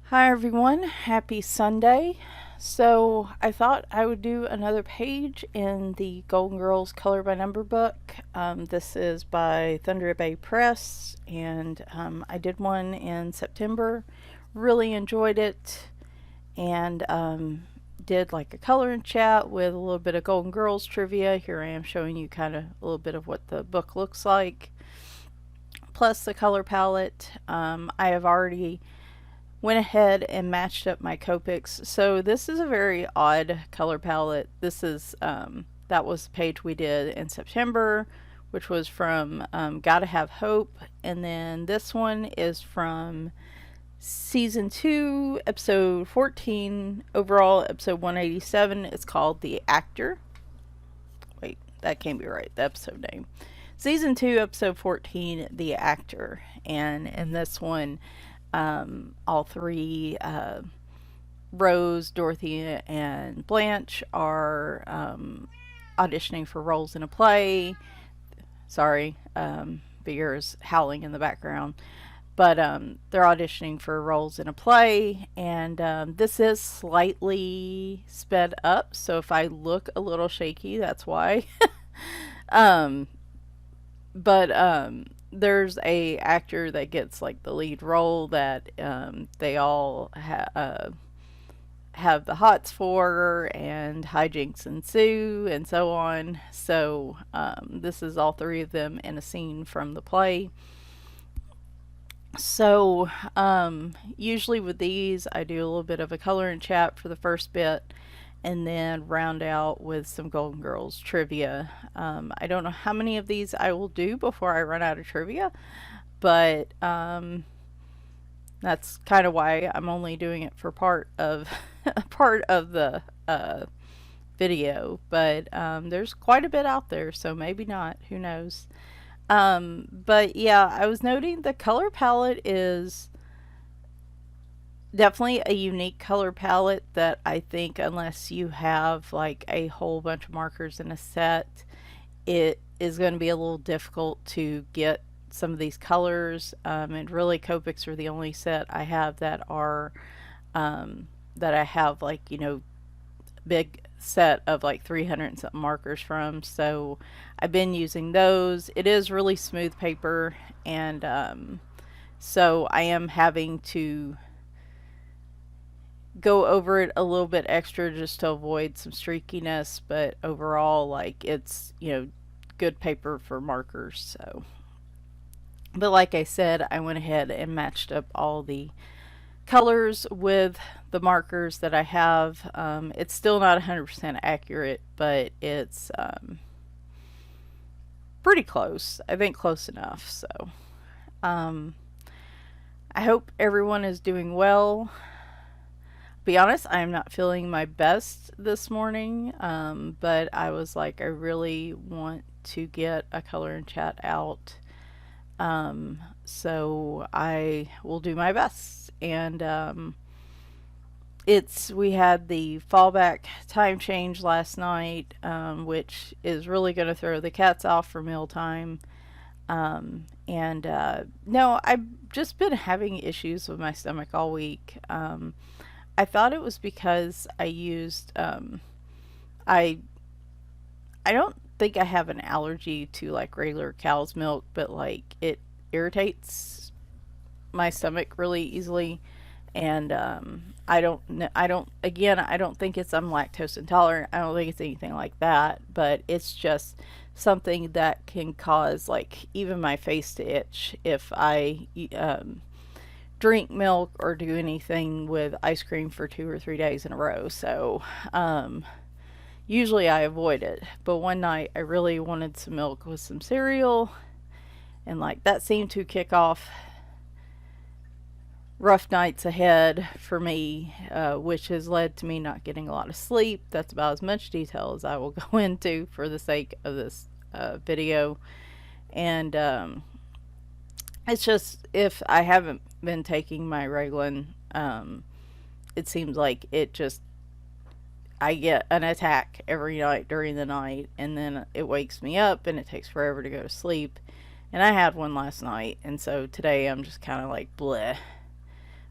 Hi everyone, happy Sunday. So I thought I would do another page in the Golden Girls Color by Number book. This is by Thunder Bay Press, and I did one in September. Really enjoyed it, and did like a color and chat with a little bit of Golden Girls trivia. Here I am showing you kind of a little bit of what the book looks like, plus the color palette. I have already went ahead and matched up my Copics. So this is a very odd color palette. This is that was the page we did in September, which was from Gotta Have Hope, and then this one is from season 2, episode 14, overall episode 187. It's called The Actor. Wait, that can't be right. The episode name. Season 2, episode 14, The Actor. And in this one, all three, Rose, Dorothy, and Blanche, are auditioning for roles in a play. Sorry, Beer's howling in the background. But they're auditioning for roles in a play, and this is slightly sped up, so if I look a little shaky, that's why. um, but there's a actor that gets like the lead role that they all have the hots for, and hijinks ensue, and so on. So this is all three of them in a scene from the play. So usually with these, I do a little bit of a color and chat for the first bit, and then round out with some Golden Girls trivia. I don't know how many of these I will do before I run out of trivia, but that's kind of why I'm only doing it for part of part of the video. But there's quite a bit out there, so maybe not. Who knows? But yeah, I was noting the color palette is definitely a unique color palette that I think, unless you have like a whole bunch of markers in a set, it is going to be a little difficult to get some of these colors. And really, Copics are the only set I have that are that I have, like, you know, big set of like 300 and something markers from. So I've been using those. It is really smooth paper, and so I am having to go over it a little bit extra just to avoid some streakiness, but overall, like, it's, you know, good paper for markers. So, but like I said, I went ahead and matched up all the colors with the markers that I have. It's still not 100% accurate, but it's pretty close. I think close enough. So I hope everyone is doing well. Be honest, I am not feeling my best this morning, but I was like, I really want to get a color and chat out. So I will do my best. And we had the fallback time change last night, which is really going to throw the cats off for mealtime. No, I've just been having issues with my stomach all week. I thought it was because I used I don't think I have an allergy to like regular cow's milk, but like it irritates my stomach really easily, and I don't think it's I'm lactose intolerant. I don't think it's anything like that, but it's just something that can cause like even my face to itch if I drink milk or do anything with ice cream for 2 or 3 days in a row. So usually I avoid it, but one night I really wanted some milk with some cereal, and like that seemed to kick off rough nights ahead for me, which has led to me not getting a lot of sleep. That's about as much detail as I will go into for the sake of this video. And it's just, if I haven't been taking my Reglan, it seems like it just, I get an attack every night during the night, and then it wakes me up, and it takes forever to go to sleep. And I had one last night, and so today I'm just kind of like bleh,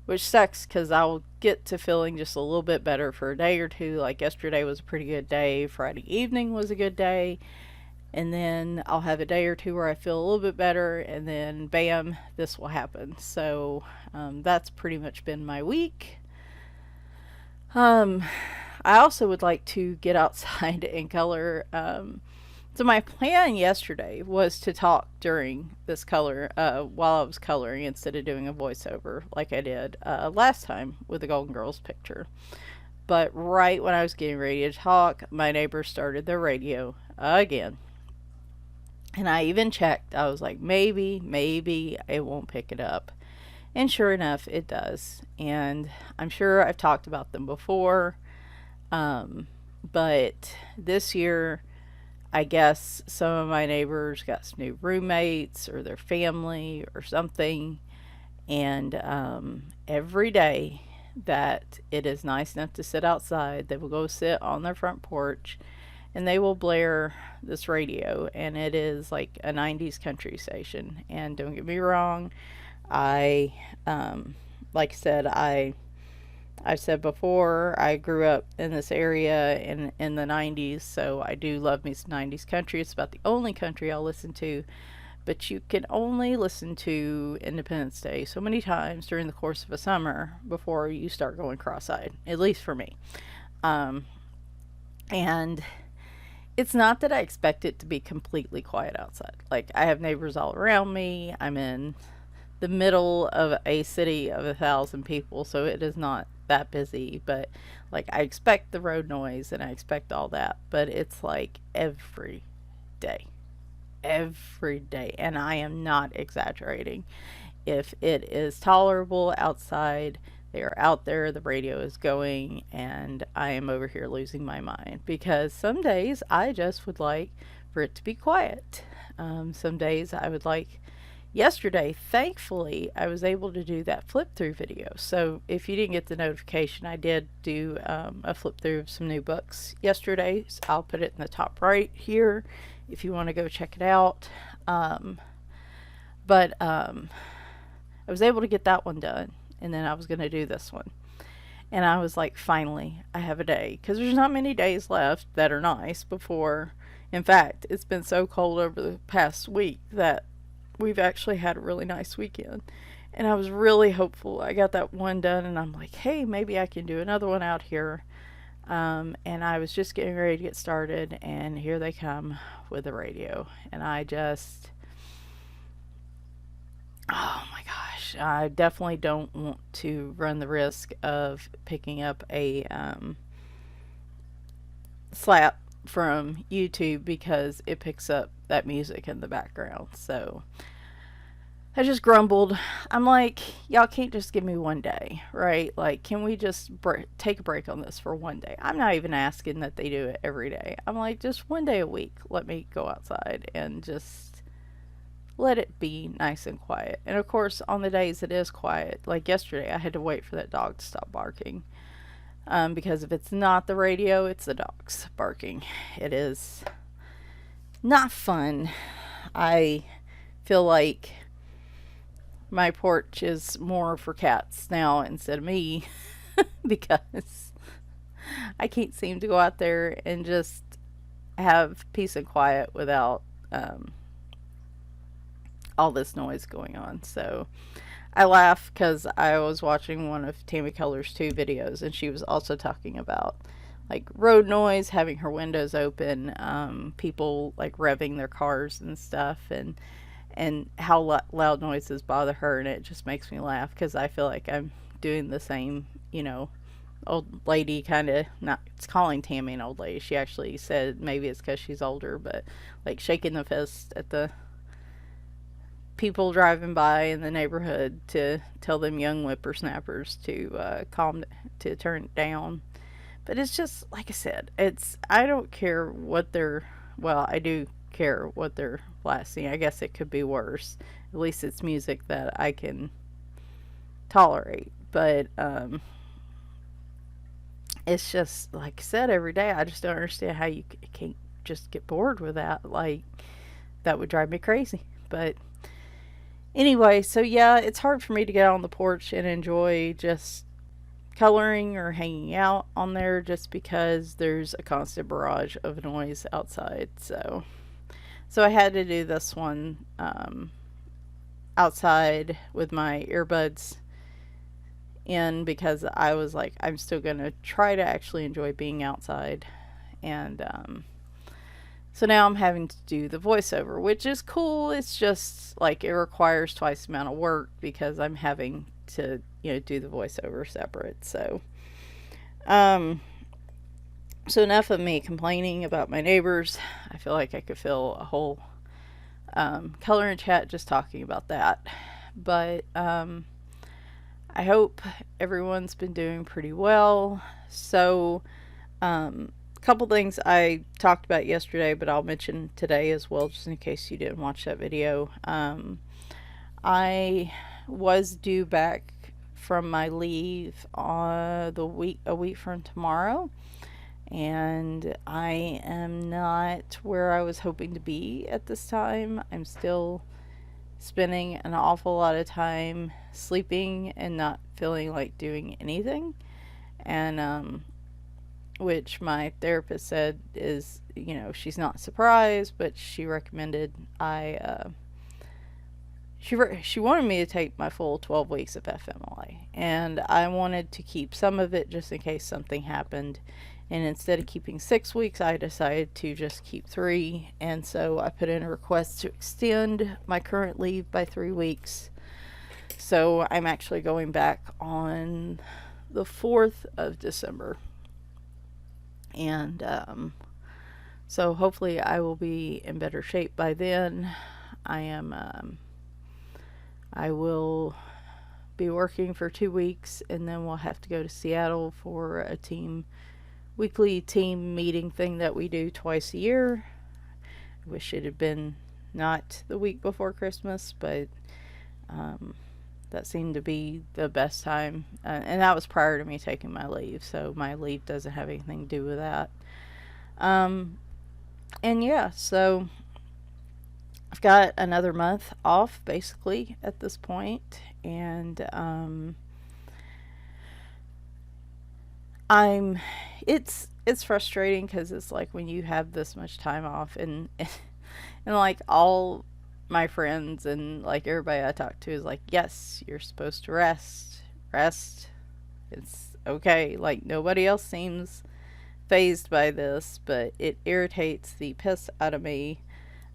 which sucks because I'll get to feeling just a little bit better for a day or two. Like yesterday was a pretty good day, Friday evening was a good day, and then I'll have a day or two where I feel a little bit better, and then bam, this will happen. So that's pretty much been my week. Um, I also would like to get outside and color. So my plan yesterday was to talk during this color while I was coloring instead of doing a voiceover like I did last time with the Golden Girls picture. But right when I was getting ready to talk, my neighbors started their radio again. And I even checked. I was like, maybe it won't pick it up. And sure enough, it does. And I'm sure I've talked about them before. But this year, I guess some of my neighbors got some new roommates or their family or something. And every day that it is nice enough to sit outside, they will go sit on their front porch and they will blare this radio. And it is like a 90s country station. And don't get me wrong, I, like I said, I've said before, I grew up in this area in the 90s, so I do love me some 90s country. It's about the only country I'll listen to, but you can only listen to Independence Day so many times during the course of a summer before you start going cross-eyed, at least for me. And it's not that I expect it to be completely quiet outside. Like, I have neighbors all around me. I'm in the middle of a city of 1,000 people, so it is not that busy, but like I expect the road noise and I expect all that, but it's like day every day, and I am not exaggerating. If it is tolerable outside, they are out there, the radio is going, and I am over here losing my mind because some days I just would like for it to be quiet. Some days I would like. Yesterday, thankfully, I was able to do that flip through video. So if you didn't get the notification, I did do a flip through of some new books yesterday. So I'll put it in the top right here if you want to go check it out. But I was able to get that one done, and then I was going to do this one. And I was like, finally, I have a day. Because there's not many days left that are nice before. In fact, it's been so cold over the past week that we've actually had a really nice weekend. And I was really hopeful. I got that one done, and I'm like, hey, maybe I can do another one out here. And I was just getting ready to get started, and here they come with the radio. And I just, oh my gosh, I definitely don't want to run the risk of picking up a slap from YouTube because it picks up that music in the background. So I just grumbled. I'm like, y'all can't just give me one day, right? Like, can we just take a break on this for one day? I'm not even asking that they do it every day. I'm like, just one day a week, let me go outside and just let it be nice and quiet. And of course, on the days it is quiet, like yesterday, I had to wait for that dog to stop barking. Because if it's not the radio, it's the dogs barking. It is not fun. I feel like my porch is more for cats now instead of me because I can't seem to go out there and just have peace and quiet without all this noise going on. So I laugh because I was watching one of Tammy Color's 2 videos, and she was also talking about like road noise, having her windows open, people like revving their cars and stuff, and how loud noises bother her. And it just makes me laugh because I feel like I'm doing the same, old lady kind of, not, it's calling Tammy an old lady. She actually said maybe it's because she's older, but like shaking the fist at the people driving by in the neighborhood to tell them young whippersnappers to to turn it down. But it's just like I said, I don't care what they're, well, I do care what they're blasting. I guess it could be worse. At least it's music that I can tolerate. But it's just, like I said, every day. I just don't understand how you can't just get bored with that. Like, that would drive me crazy. But anyway, so yeah, it's hard for me to get on the porch and enjoy just coloring or hanging out on there just because there's a constant barrage of noise outside. So I had to do this one outside with my earbuds in because I was like, I'm still going to try to actually enjoy being outside. And so now I'm having to do the voiceover, which is cool. It's just like it requires twice the amount of work because I'm having to, do the voiceover separate. Um, so enough of me complaining about my neighbors. I feel like I could fill a whole color and chat just talking about that. But I hope everyone's been doing pretty well. So, a couple things I talked about yesterday, but I'll mention today as well, just in case you didn't watch that video. I was due back from my leave on a week from tomorrow, and I am not where I was hoping to be at this time. I'm still spending an awful lot of time sleeping and not feeling like doing anything. And which my therapist said is, she's not surprised, but she recommended she wanted me to take my full 12 weeks of FMLA, and I wanted to keep some of it just in case something happened. And instead of keeping 6 weeks, I decided to just keep 3. And so I put in a request to extend my current leave by 3 weeks. So I'm actually going back on the 4th of December. And so hopefully I will be in better shape by then. I will be working for 2 weeks, and then we'll have to go to Seattle for a weekly team meeting thing that we do twice a year. I wish it had been not the week before Christmas, but that seemed to be the best time. And that was prior to me taking my leave, so my leave doesn't have anything to do with that. And yeah, so I've got another month off basically at this point, and it's frustrating because it's like when you have this much time off, and and like all my friends and like everybody I talk to is like, yes, you're supposed to rest, it's okay. Like, nobody else seems phased by this, but it irritates the piss out of me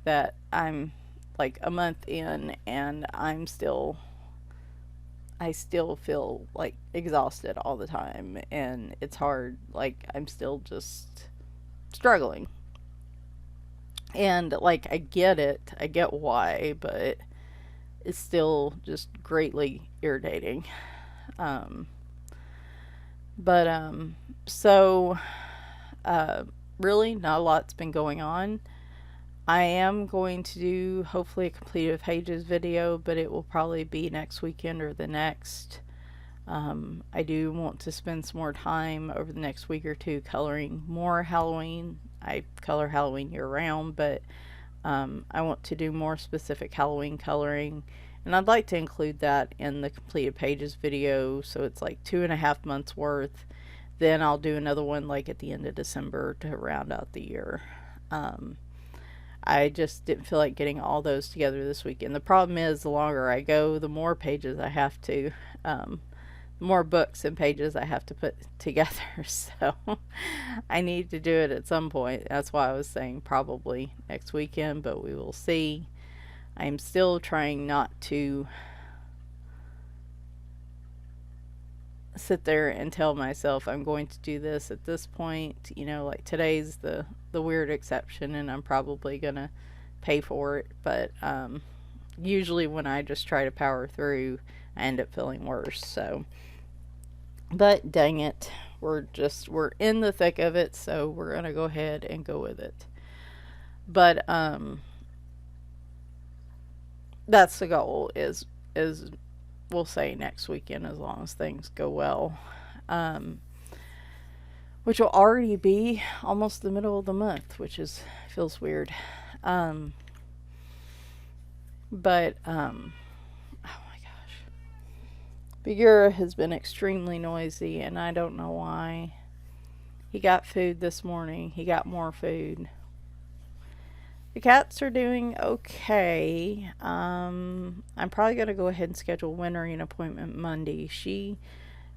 that I'm like a month in and I still feel like exhausted all the time, and it's hard. Like, I'm still just struggling. And like, I get it, I get why, but it's still just greatly irritating. Um, but so uh, really, not a lot's been going on. I am going to do hopefully a completed pages video, but it will probably be next weekend or the next. I do want to spend some more time over the next week or two coloring more Halloween. I color Halloween year round, but I want to do more specific Halloween coloring, and I'd like to include that in the completed pages video, so it's like 2.5 months worth. Then I'll do another one like at the end of December to round out the year. I just didn't feel like getting all those together this weekend. The problem is, the longer I go, the more pages I have to, more books and pages I have to put together. So I need to do it at some point. That's why I was saying probably next weekend, but we will see. I'm still trying not to sit there and tell myself I'm going to do this at this point. Like today's the weird exception, and I'm probably gonna pay for it. But usually when I just try to power through, I end up feeling worse. So, but dang it, we're in the thick of it, so we're gonna go ahead and go with it. But that's the goal, is we'll say next weekend, as long as things go well. which will already be almost the middle of the month, which is feels weird. Um, but oh my gosh, Bagheera has been extremely noisy, and I don't know why. He got food this morning. He got more food. The cats are doing okay. I'm probably gonna go ahead and schedule Winter an appointment Monday. She's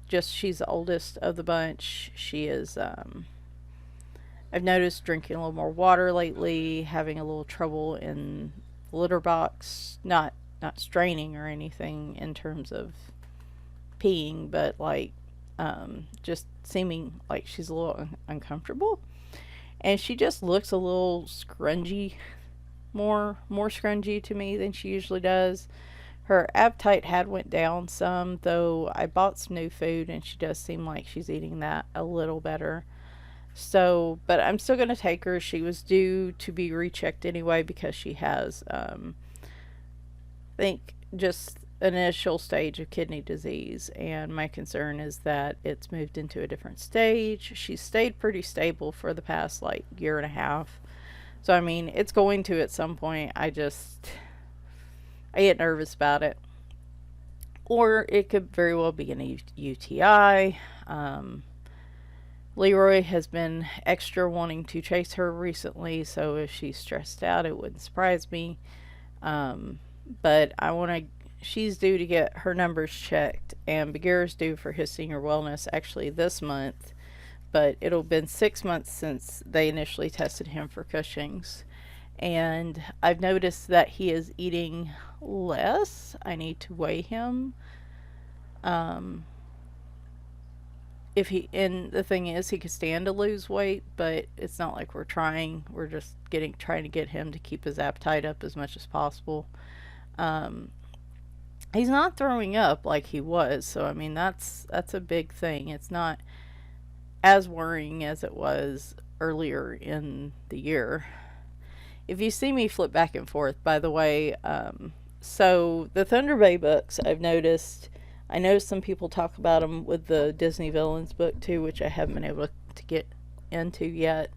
the oldest of the bunch. She is I've noticed drinking a little more water lately, having a little trouble in the litter box, not straining or anything in terms of peeing, but like just seeming like she's a little uncomfortable. And she just looks a little scrungy, more scrungy to me than she usually does. Her appetite had went down some, though I bought some new food and she does seem like she's eating that a little better. So, but I'm still going to take her. She was due to be rechecked anyway because she has, I think, just an initial stage of kidney disease. And my concern is that it's moved into a different stage. She's stayed pretty stable for the past like year and a half. So, I mean, it's going to at some point. I get nervous about it. Or it could very well be an UTI. Leroy has been extra wanting to chase her recently, so if she's stressed out, it wouldn't surprise me. But she's due to get her numbers checked, and Bagheera's due for his senior wellness actually this month, but it'll been 6 months since they initially tested him for Cushing's. And I've noticed that he is eating less. I need to weigh him. Um, and the thing is, he could stand to lose weight, but it's not like we're trying. We're just trying to get him to keep his appetite up as much as possible. Um, he's not throwing up like he was, so I mean that's a big thing. It's not as worrying as it was earlier in the year. If you see me flip back and forth, by the way, so the Thunder Bay books, I know some people talk about them with the Disney Villains book too, which I haven't been able to get into yet.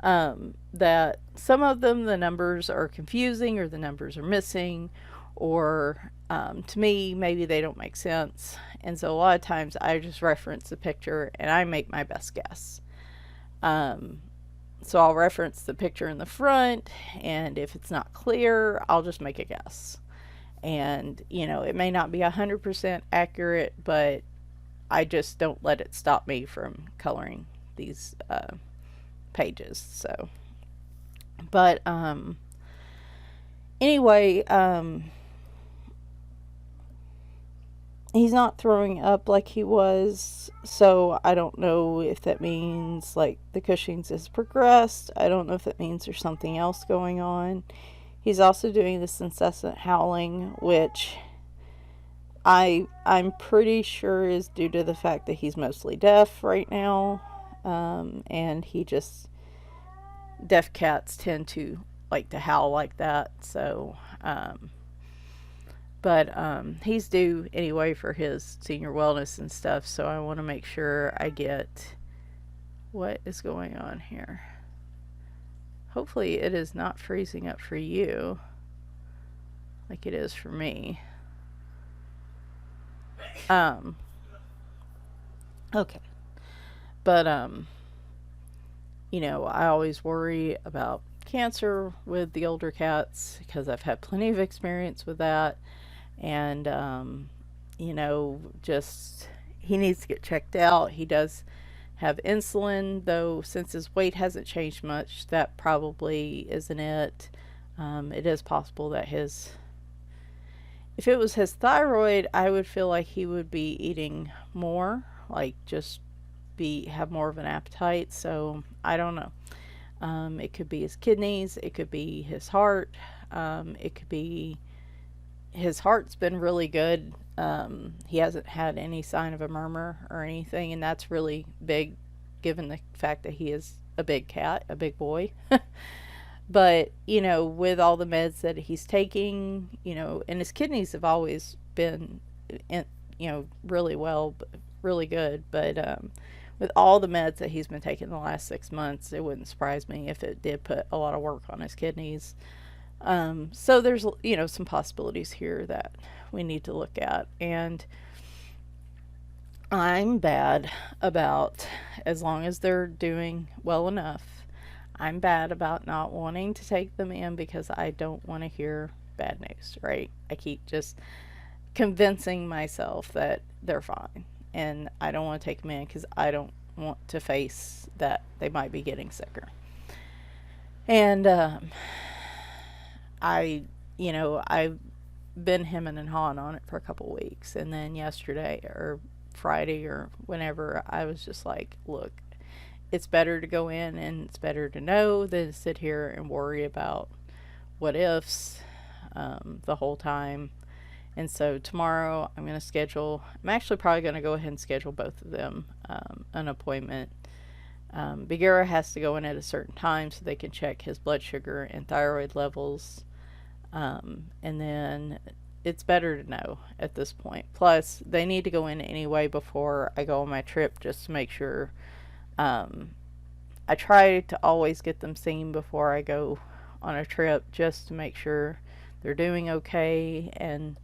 That some of them, the numbers are confusing or the numbers are missing, or to me, maybe they don't make sense. And so a lot of times I just reference the picture and I make my best guess. So I'll reference the picture in the front, and if it's not clear, I'll just make a guess. And, it may not be 100% accurate, but I just don't let it stop me from coloring these pages. So, but anyway, he's not throwing up like he was, so I don't know if that means like the Cushing's has progressed. I don't know if that means there's something else going on. He's also doing this incessant howling, which I'm pretty sure is due to the fact that he's mostly deaf right now, and deaf cats tend to like to howl like that. So, but he's due anyway for his senior wellness and stuff. So I want to make sure I get what is going on here. Hopefully it is not freezing up for you like it is for me. Okay. But, I always worry about cancer with the older cats because I've had plenty of experience with that. And, just he needs to get checked out. He does have insulin, though since his weight hasn't changed much, that probably isn't it. It is possible that if it was his thyroid, I would feel like he would be eating more, like just have more of an appetite. So I don't know. It could be his kidneys, it could be his heart, it could be his heart's been really good. He hasn't had any sign of a murmur or anything, and that's really big given the fact that he is a big cat, a big boy. But, with all the meds that he's taking, and his kidneys have always been, really well, really good. But with all the meds that he's been taking the last 6 months, it wouldn't surprise me if it did put a lot of work on his kidneys. So there's, some possibilities here that we need to look at. And I'm bad about, as long as they're doing well enough, I'm bad about not wanting to take them in because I don't want to hear bad news, right? I keep just convincing myself that they're fine. And I don't want to take them in because I don't want to face that they might be getting sicker. And I've been hemming and hawing on it for a couple weeks. And then yesterday or Friday or whenever, I was just like, look, it's better to go in and it's better to know than to sit here and worry about what ifs the whole time. And so tomorrow I'm actually probably going to go ahead and schedule both of them an appointment. Bagheera has to go in at a certain time so they can check his blood sugar and thyroid levels. And then it's better to know at this point. Plus, they need to go in anyway before I go on my trip just to make sure. I try to always get them seen before I go on a trip just to make sure they're doing okay. And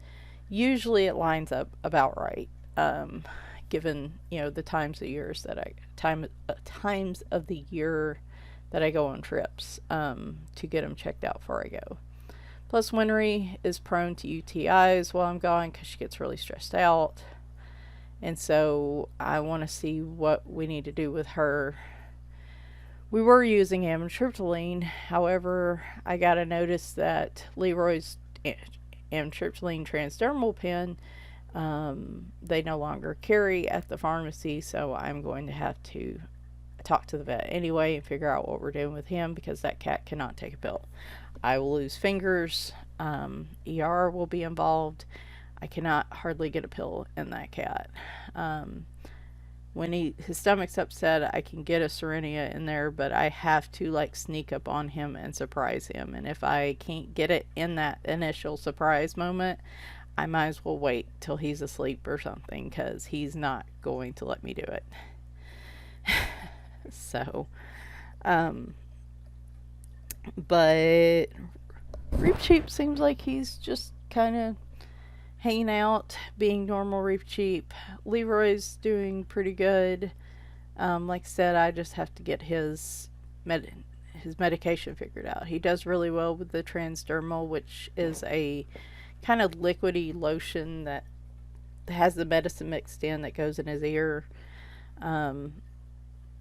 usually it lines up about right, given the times of the year that I go on trips to get them checked out before I go. Plus, Winry is prone to UTIs while I'm gone because she gets really stressed out, and so I want to see what we need to do with her. We were using amitriptyline, however, I got a notice that Leroy's amitriptyline transdermal pen they no longer carry at the pharmacy, so I'm going to have to talk to the vet anyway and figure out what we're doing with him because that cat cannot take a pill. I will lose fingers. ER will be involved. I cannot hardly get a pill in that cat. When his stomach's upset, I can get a Serenia in there, but I have to sneak up on him and surprise him. And if I can't get it in that initial surprise moment, I might as well wait till he's asleep or something because he's not going to let me do it. So, but Reef Cheap seems like he's just kind of hanging out, being normal Reef Cheap. Leroy's doing pretty good. Like I said, I just have to get his medication figured out. He does really well with the transdermal, which is a kind of liquidy lotion that has the medicine mixed in that goes in his ear.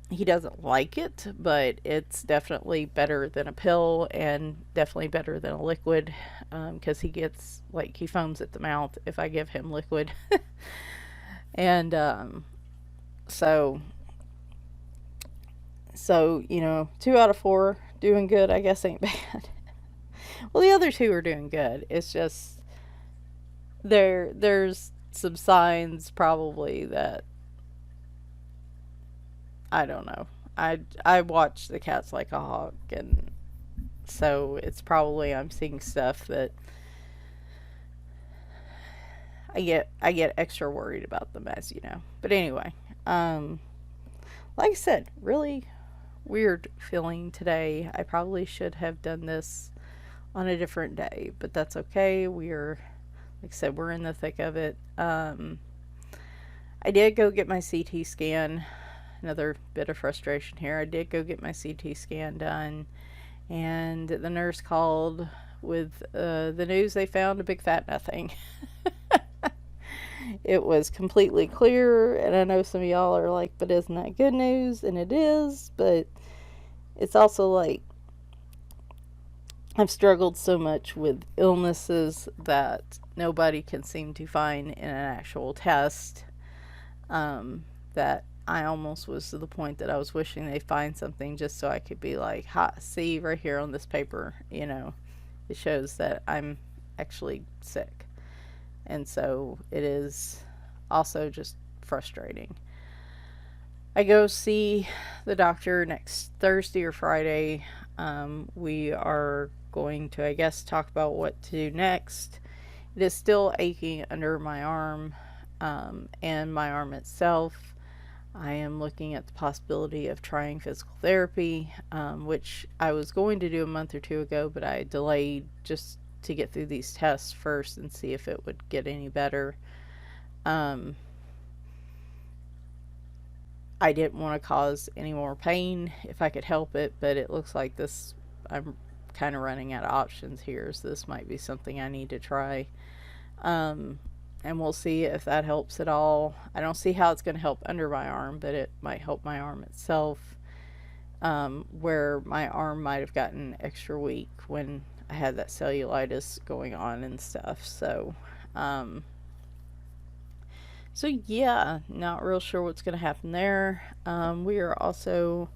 He doesn't like it, but it's definitely better than a pill and definitely better than a liquid because he foams at the mouth if I give him liquid. And so 2 out of 4 doing good, I guess ain't bad. Well, the other 2 are doing good. It's just there's some signs probably that I don't know. I watch the cats like a hawk, and so it's probably I'm seeing stuff that I get extra worried about them, as you know. But anyway, like I said, really weird feeling today. I probably should have done this on a different day, but that's okay. Like I said, we're in the thick of it. I did go get my CT scan. Another bit of frustration here. I did go get my CT scan done, and the nurse called with the news they found a big fat nothing. It was completely clear, and I know some of y'all are like, but isn't that good news? And it is, but it's also like I've struggled so much with illnesses that nobody can seem to find in an actual test that I almost was to the point that I was wishing they'd find something just so I could be like, ha, see right here on this paper, it shows that I'm actually sick. And so it is also just frustrating. I go see the doctor next Thursday or Friday. We are going to, I guess, talk about what to do next. It is still aching under my arm and my arm itself. I am looking at the possibility of trying physical therapy, which I was going to do a month or two ago, but I delayed just to get through these tests first and see if it would get any better. Um, I didn't want to cause any more pain if I could help it, but it looks like this, I'm kind of running out of options here, so this might be something I need to try. Um, and we'll see if that helps at all. I don't see how it's going to help under my arm, but it might help my arm itself, where my arm might have gotten extra weak when I had that cellulitis going on and stuff. Um, so yeah, not real sure what's going to happen there. We are also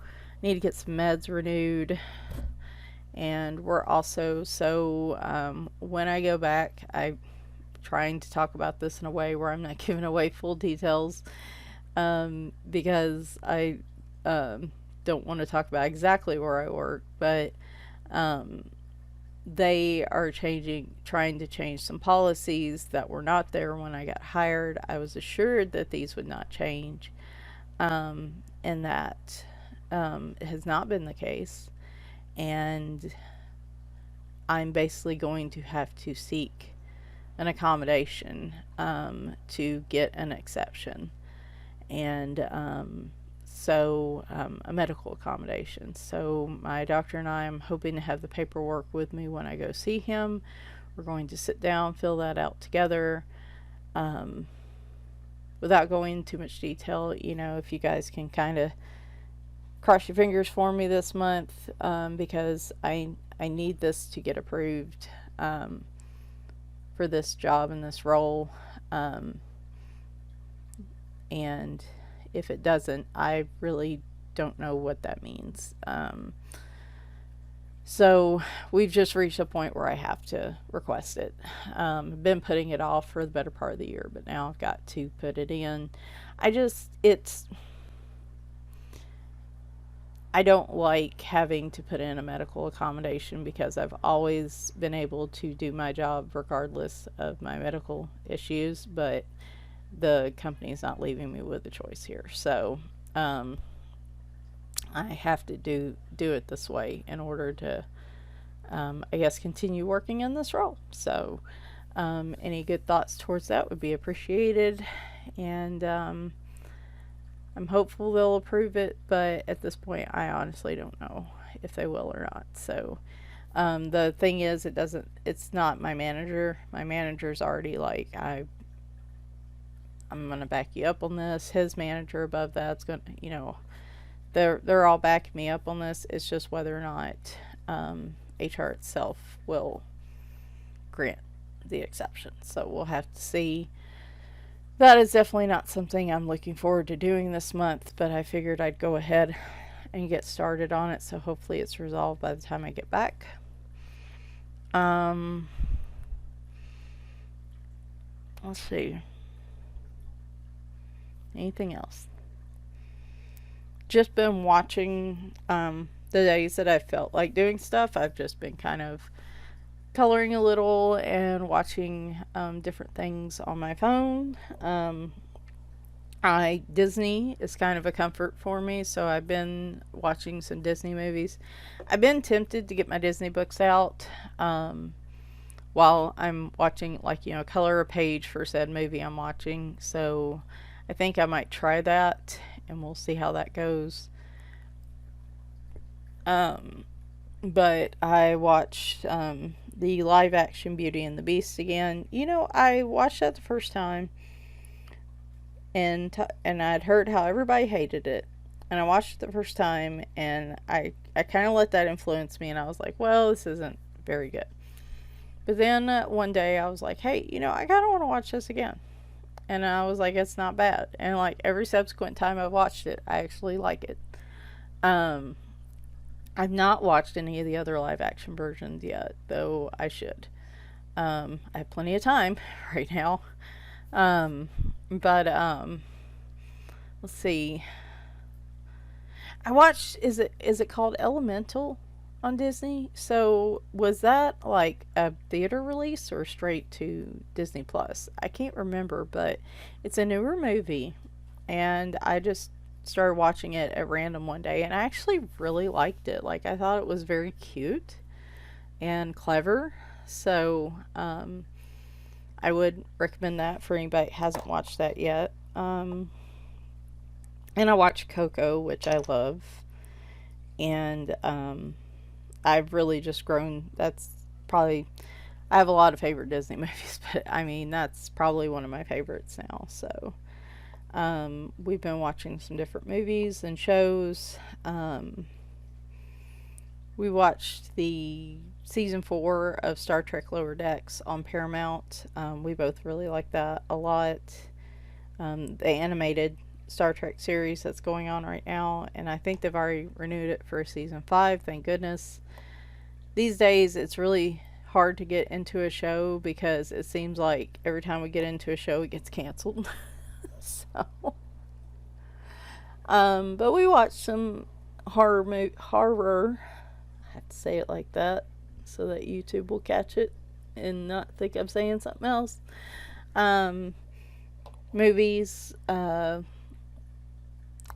need to get some meds renewed, and we're also when I go back, I trying to talk about this in a way where I'm not giving away full details, because I don't want to talk about exactly where I work, but um, they are trying to change some policies that were not there when I got hired. I was assured that these would not change, and that it has not been the case. And I'm basically going to have to seek an accommodation to get an exception, and a medical accommodation. So my doctor and I am hoping to have the paperwork with me when I go see him. We're going to sit down, fill that out together. Without going into too much detail, if you guys can kind of cross your fingers for me this month, because I need this to get approved for this job and this role. And if it doesn't, I really don't know what that means. So we've just reached a point where I have to request it. I've been putting it off for the better part of the year, but now I've got to put it in. I don't like having to put in a medical accommodation because I've always been able to do my job regardless of my medical issues, but the company's not leaving me with a choice here. So I have to do it this way in order to, I guess, continue working in this role. So any good thoughts towards that would be appreciated. And I'm hopeful they'll approve it, but at this point, I honestly don't know if they will or not. So, the thing is, it's not my manager. My manager's already like, I'm gonna back you up on this. His manager above that's gonna, they're all backing me up on this. It's just whether or not, HR itself will grant the exception. So we'll have to see. That is definitely not something I'm looking forward to doing this month, but I figured I'd go ahead and get started on it, so hopefully it's resolved by the time I get back. Let's see. Anything else? Just been watching, the days that I felt like doing stuff, I've just been kind of coloring a little and watching different things on my phone. Disney is kind of a comfort for me, so I've been watching some Disney movies. I've been tempted to get my Disney books out while I'm watching, color a page for said movie I'm watching. So I think I might try that, and we'll see how that goes. But I watched the live action Beauty and the Beast again. I watched that the first time, and I'd heard how everybody hated it, and I watched it the first time, and I kind of let that influence me, and I was like, well, this isn't very good. But then one day I was like, hey, I kind of want to watch this again, and I was like, it's not bad, and every subsequent time I've watched it, I actually like it. I've not watched any of the other live action versions yet, though I should. I have plenty of time right now. But let's see. I watched, is it called Elemental on Disney? So was that like a theater release or straight to Disney Plus? I can't remember, but it's a newer movie, and I just started watching it at random one day, and I actually really liked it. Like, I thought it was very cute and clever. So, I would recommend that for anybody that hasn't watched that yet. And I watched Coco, which I love. And I've really just grown. That's probably, I have a lot of favorite Disney movies, but I mean, that's probably one of my favorites now. So, we've been watching some different movies and shows. We watched the season 4 of Star Trek Lower Decks on Paramount. We both really like that a lot. The animated Star Trek series that's going on right now, and I think they've already renewed it for season 5, thank goodness. These days, it's really hard to get into a show because it seems like every time we get into a show, it gets canceled. So, but we watched some horror. I have to say it like that so that YouTube will catch it and not think I'm saying something else. Movies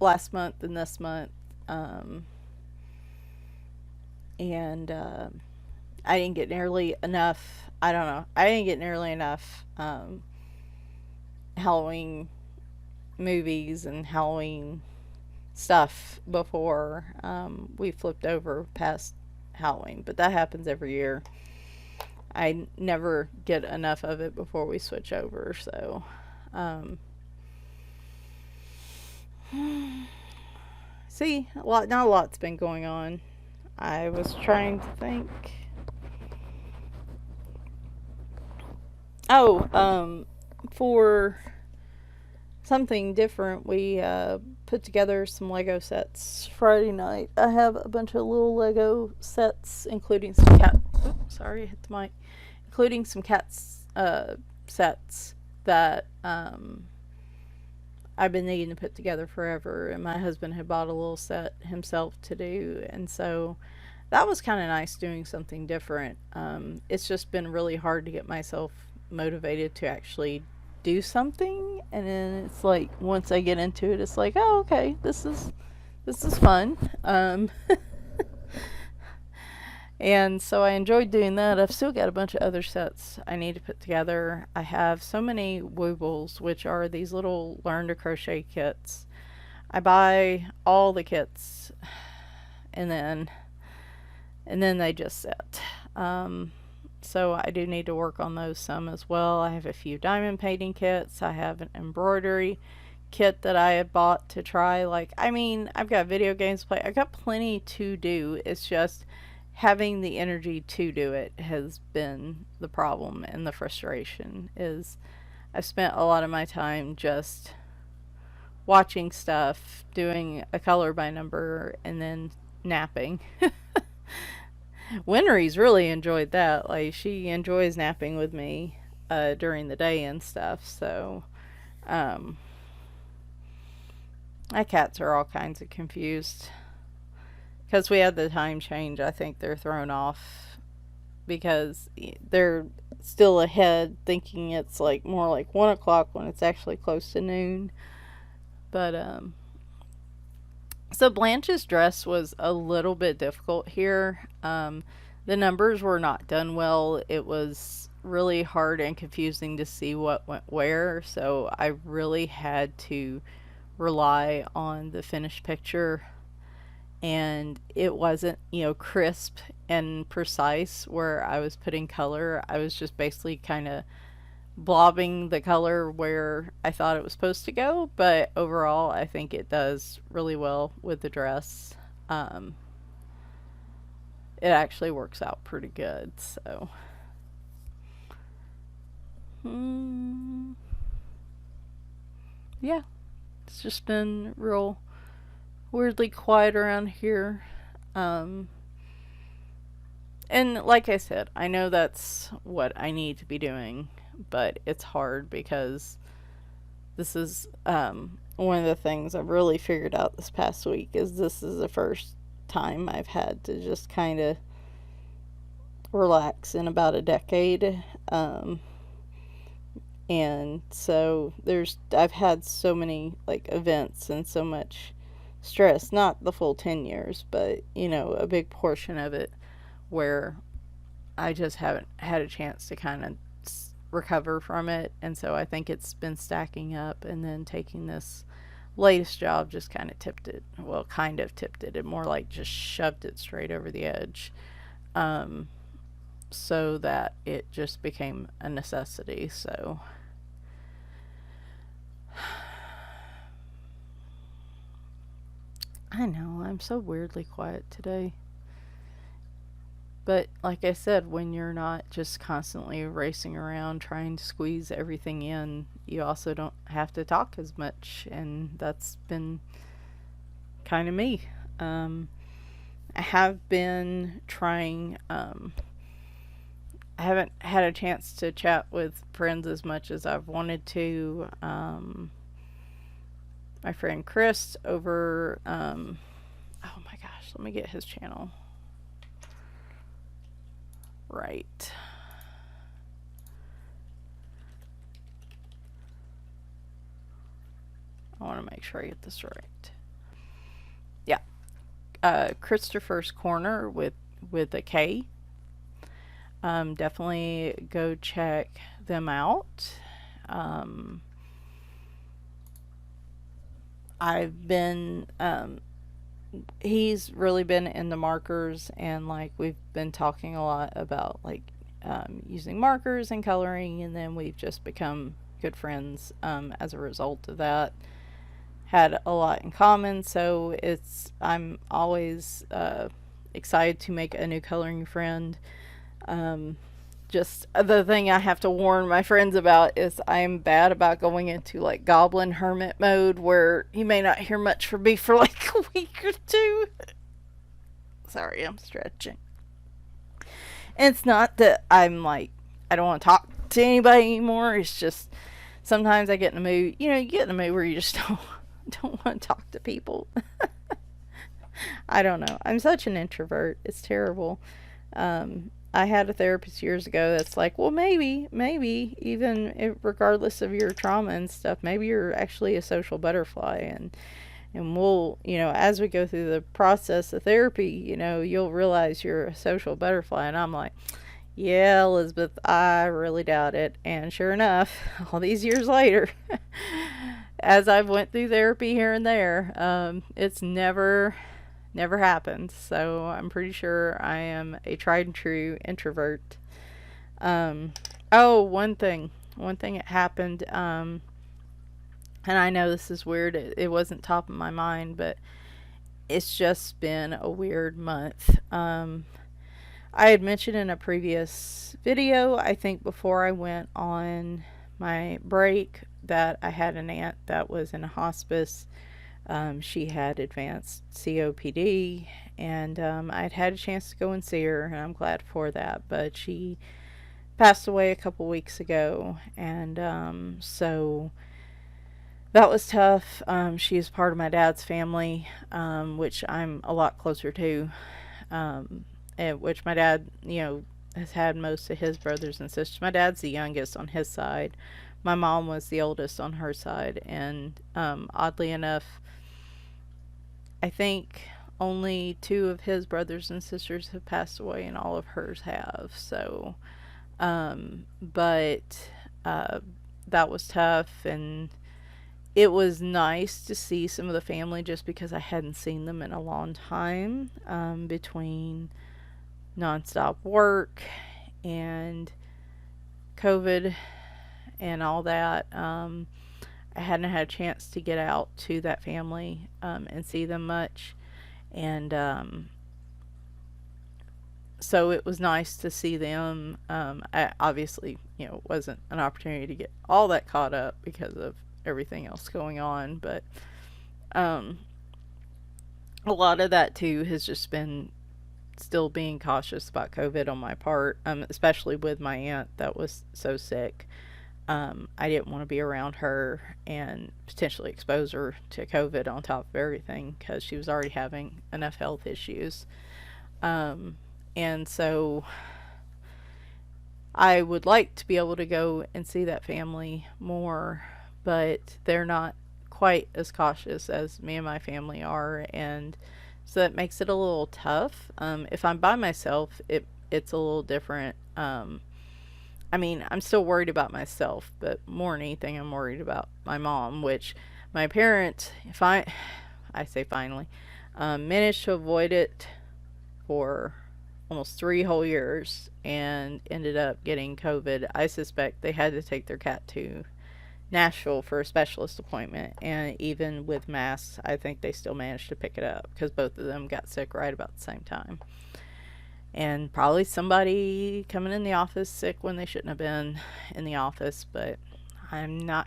last month and this month, and I didn't get nearly enough. I don't know. I didn't get nearly enough Halloween movies and Halloween stuff before we flipped over past Halloween, but that happens every year. I never get enough of it before we switch over, so see, not a lot's been going on. I was trying to think. Oh, for something different, we put together some Lego sets Friday night. I have a bunch of little Lego sets, including some cat. Oops, sorry, I hit the mic. Including some cats sets that I've been needing to put together forever, and my husband had bought a little set himself to do, and so that was kind of nice doing something different. It's just been really hard to get myself motivated to actually do something, and then it's like once I get into it, it's like, oh, okay, this is fun. And so I enjoyed doing that. I've still got a bunch of other sets I need to put together. I have so many Woobles, which are these little learn to crochet kits. I buy all the kits, and then they just sit. So I do need to work on those some as well. I have a few diamond painting kits. I have an embroidery kit that I had bought to try. Like, I mean, I've got video games to play. I've got plenty to do. It's just having the energy to do it has been the problem, and the frustration is I've spent a lot of my time just watching stuff, doing a color by number, and then napping. Winry's really enjoyed that. Like, she enjoys napping with me during the day and stuff. So, my cats are all kinds of confused because we had the time change. I think they're thrown off because they're still ahead, thinking it's like more like 1 o'clock when it's actually close to noon. But so Blanche's dress was a little bit difficult here. The numbers were not done well. It was really hard and confusing to see what went where. So I really had to rely on the finished picture, and it wasn't, crisp and precise where I was putting color. I was just basically kind of blobbing the color where I thought it was supposed to go, but overall I think it does really well with the dress. It actually works out pretty good, so yeah, it's just been real weirdly quiet around here. And like I said, I know that's what I need to be doing, but it's hard because this is one of the things I've really figured out this past week is this is the first time I've had to just kind of relax in about a decade. And so I've had so many like events and so much stress, not the full 10 years, but, a big portion of it where I just haven't had a chance to kind of recover from it. And so I think it's been stacking up, and then taking this latest job just kind of tipped it. Well, kind of tipped it. It more like just shoved it straight over the edge. Um, so that it just became a necessity. So I know I'm so weirdly quiet today. But like I said, when you're not just constantly racing around trying to squeeze everything in, you also don't have to talk as much. And that's been kind of me. Um, I have been trying, I haven't had a chance to chat with friends as much as I've wanted to. My friend Chris over, oh my gosh, let me get his channel right. I want to make sure I get this right. Yeah. Christopher's Corner with a K. Definitely go check them out. I've been, he's really been into markers, and like we've been talking a lot about like using markers and coloring, and then we've just become good friends as a result of that. Had a lot in common, so I'm always excited to make a new coloring friend. Just the thing I have to warn my friends about is I'm bad about going into like goblin hermit mode, where you may not hear much from me for like a week or two. Sorry, I'm stretching. And it's not that I'm like, I don't want to talk to anybody anymore. It's just sometimes I get in a mood, you get in a mood where you just don't want to talk to people. I don't know. I'm such an introvert. It's terrible. I had a therapist years ago that's like, well, maybe, even if, regardless of your trauma and stuff, maybe you're actually a social butterfly. And we'll, as we go through the process of therapy, you'll realize you're a social butterfly. And I'm like, yeah, Elizabeth, I really doubt it. And sure enough, all these years later, as I've went through therapy here and there, it's never happened. So I'm pretty sure I am a tried and true introvert. Oh, one thing that happened, and I know this is weird. It wasn't top of my mind, but it's just been a weird month. I had mentioned in a previous video, I think before I went on my break, that I had an aunt that was in a hospice. She had advanced COPD, and I'd had a chance to go and see her, and I'm glad for that. But she passed away a couple weeks ago, and so that was tough. She is part of my dad's family, which I'm a lot closer to, which my dad, has had most of his brothers and sisters. My dad's the youngest on his side. My mom was the oldest on her side, and oddly enough, I think only 2 of his brothers and sisters have passed away, and all of hers have. So, but that was tough, and it was nice to see some of the family just because I hadn't seen them in a long time, between nonstop work and COVID and all that. I hadn't had a chance to get out to that family and see them much. And so it was nice to see them. I obviously, wasn't an opportunity to get all that caught up because of everything else going on. But a lot of that too has just been still being cautious about COVID on my part, especially with my aunt that was so sick. I didn't want to be around her and potentially expose her to COVID on top of everything, because she was already having enough health issues. And so I would like to be able to go and see that family more, but they're not quite as cautious as me and my family are, and so that makes it a little tough. If I'm by myself, it's a little different. I mean, I'm still worried about myself, but more than anything, I'm worried about my mom, which my parents, if I say finally, managed to avoid it for almost 3 whole years and ended up getting COVID. I suspect they had to take their cat to Nashville for a specialist appointment, and even with masks, I think they still managed to pick it up because both of them got sick right about the same time. And probably somebody coming in the office sick when they shouldn't have been in the office, but I'm not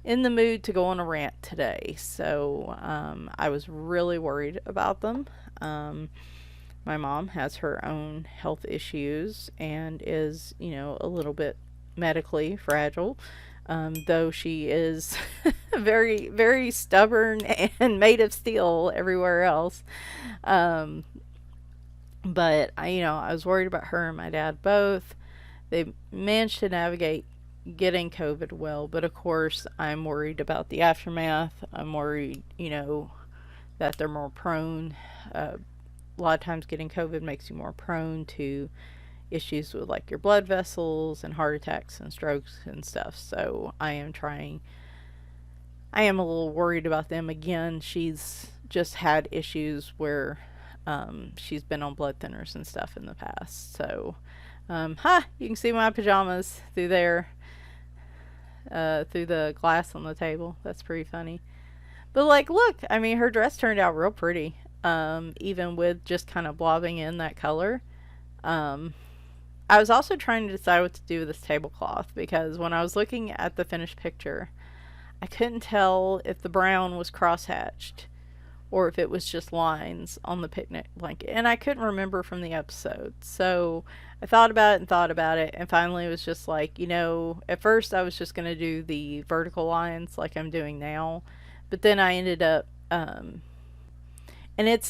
in the mood to go on a rant today. So I was really worried about them. My mom has her own health issues and is, a little bit medically fragile. Though she is very, very stubborn and made of steel everywhere else. Um, but I was worried about her and my dad both. They managed to navigate getting COVID well, but of course, I'm worried about the aftermath. I'm worried, that they're more prone. A lot of times, getting COVID makes you more prone to issues with like your blood vessels and heart attacks and strokes and stuff. So I am a little worried about them again. She's just had issues where she's been on blood thinners and stuff in the past. So, you can see my pajamas through there, through the glass on the table. That's pretty funny. But like, look, I mean, her dress turned out real pretty, even with just kind of blobbing in that color. Um, I was also trying to decide what to do with this tablecloth because when I was looking at the finished picture, I couldn't tell if the brown was crosshatched or if it was just lines on the picnic blanket. And I couldn't remember from the episode. So I thought about it and thought about it, and finally it was just like, at first I was just going to do the vertical lines like I'm doing now. But then I ended up, and it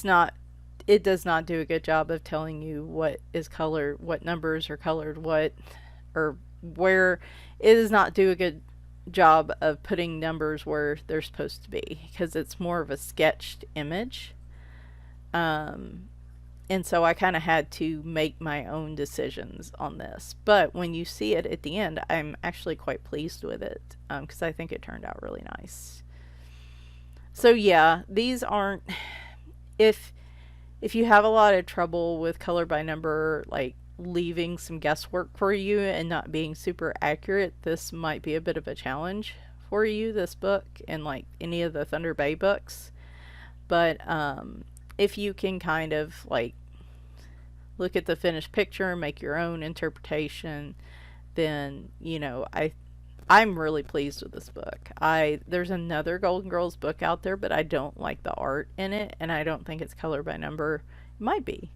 does not do a good job of telling you what is colored, what numbers are colored, or where. It does not do a good job of putting numbers where they're supposed to be because it's more of a sketched image. And so I kind of had to make my own decisions on this. But when you see it at the end, I'm actually quite pleased with it because I think it turned out really nice. So yeah, these aren't, if you have a lot of trouble with color by number, like leaving some guesswork for you and not being super accurate, this might be a bit of a challenge for you, this book, and like any of the Thunder Bay books. But if you can kind of like look at the finished picture and make your own interpretation, then I'm really pleased with this book. There's another Golden Girls book out there, but I don't like the art in it, and I don't think it's color by number. It might be.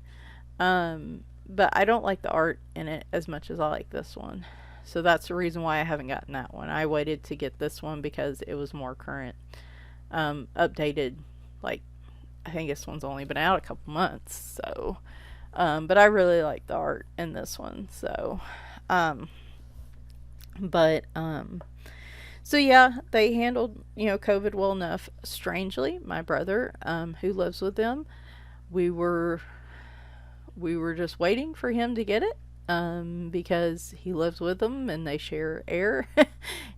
But I don't like the art in it as much as I like this one. So that's the reason why I haven't gotten that one. I waited to get this one because it was more current, updated. Like, I think this one's only been out a couple months. So, but I really like the art in this one. So, but so yeah, they handled COVID well enough. Strangely, my brother, who lives with them, we were just waiting for him to get it, because he lives with them and they share air, and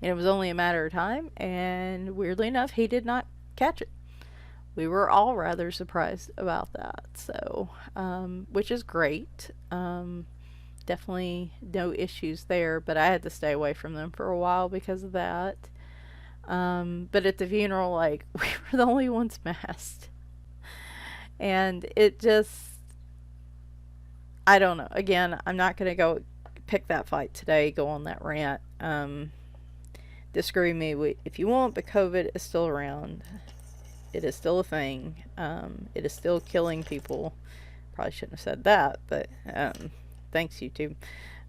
it was only a matter of time. And weirdly enough, he did not catch it. We were all rather surprised about that. So, which is great. Definitely no issues there, but I had to stay away from them for a while because of that. But at the funeral, like, we were the only ones masked. And it just, I don't know. Again, I'm not going to go pick that fight today, go on that rant. Disagree with me if you want, but COVID is still around. It is still a thing. It is still killing people. Probably shouldn't have said that, but thanks, YouTube.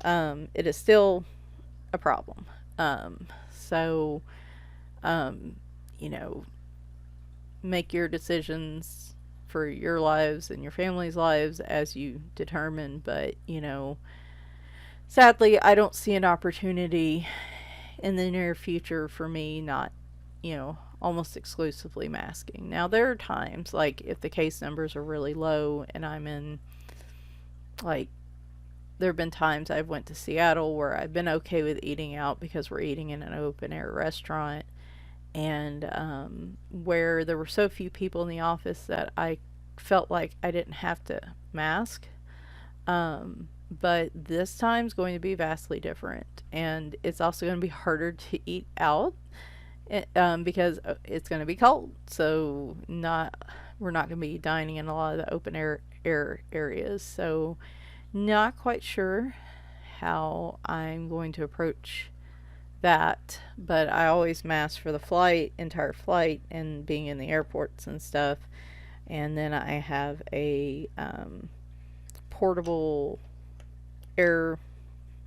It is still a problem. So, make your decisions for your lives and your family's lives as you determine. But, sadly, I don't see an opportunity in the near future for me not, almost exclusively masking. Now, there are times, like if the case numbers are really low and I'm in, like, there have been times I've went to Seattle where I've been okay with eating out because we're eating in an open air restaurant, and where there were so few people in the office that I felt like I didn't have to mask. But this time's going to be vastly different, and it's also going to be harder to eat out, because it's going to be cold. So we're not going to be dining in a lot of the open air areas. So not quite sure how I'm going to approach that, but I always mask for the entire flight, and being in the airports and stuff. And then I have a portable air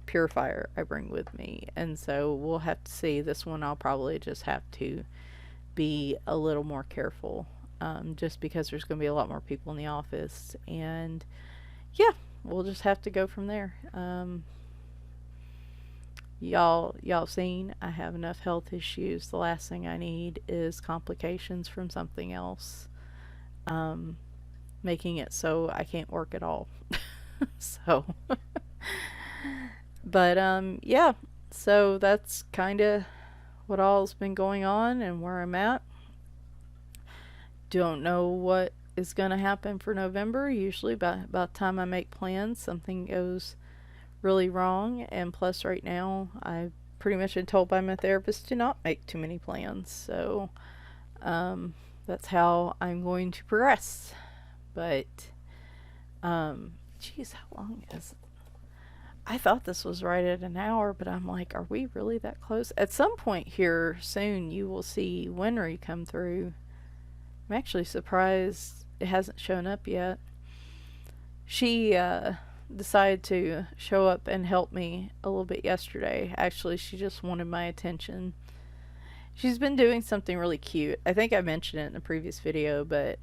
purifier I bring with me, and so we'll have to see. This one I'll probably just have to be a little more careful, just because there's going to be a lot more people in the office, and yeah, we'll just have to go from there. Y'all seen I have enough health issues. The last thing I need is complications from something else, making it so I can't work at all. So but yeah, so that's kind of what all's been going on and where I'm at. Don't know what is going to happen for November. Usually about the time I make plans, something goes really wrong, and plus right now I've pretty much been told by my therapist to not make too many plans. So that's how I'm going to progress. But geez, how long is it? I thought this was right at an hour, but I'm like, are we really that close? At some point here soon, you will see Winry come through. I'm actually surprised it hasn't shown up yet. She decided to show up and help me a little bit yesterday. Actually, she just wanted my attention. She's been doing something really cute. I think I mentioned it in the previous video, but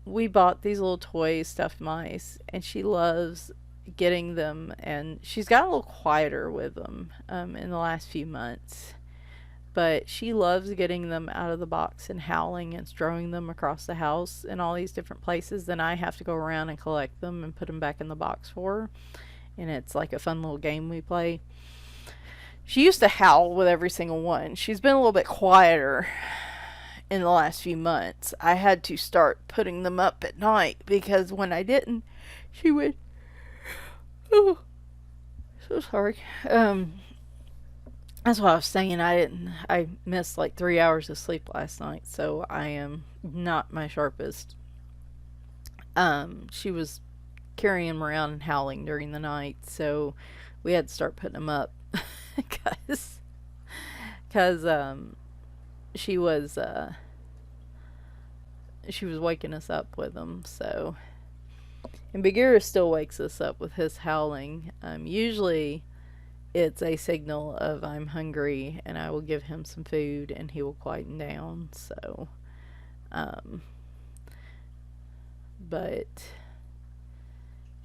we bought these little toy stuffed mice, and she loves getting them, and she's gotten a little quieter with them in the last few months, but she loves getting them out of the box and howling and throwing them across the house in all these different places. Then I have to go around and collect them and put them back in the box for her, and it's like a fun little game we play. She used to howl with every single one. She's been a little bit quieter in the last few months. I had to start putting them up at night, because when I didn't, she would, oh, so sorry. That's what I was saying. I missed like 3 hours of sleep last night, so I am not my sharpest. She was carrying them around and howling during the night, so we had to start putting them up, because she was waking us up with them. So, and Bagheera still wakes us up with his howling. Usually it's a signal of I'm hungry, and I will give him some food and he will quieten down. So but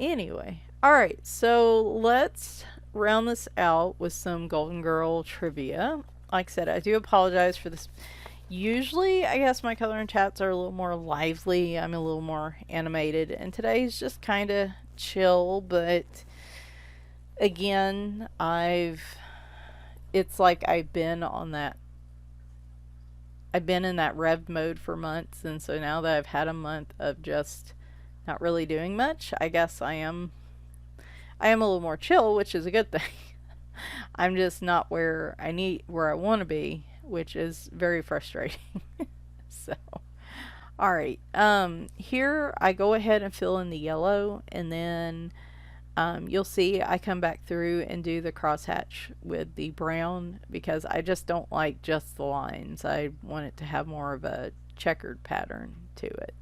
anyway, alright, so let's round this out with some Golden Girl trivia. Like I said, I do apologize for this. Usually, I guess my coloring chats are a little more lively. I'm a little more animated, and today's just kind of chill. But again, it's like I've been in that rev mode for months, and so now that I've had a month of just not really doing much, I guess I am a little more chill, which is a good thing. I'm just not where I want to be, which is very frustrating. So, all right. Here I go ahead and fill in the yellow, and then you'll see I come back through and do the crosshatch with the brown, because I just don't like just the lines. I want it to have more of a checkered pattern to it.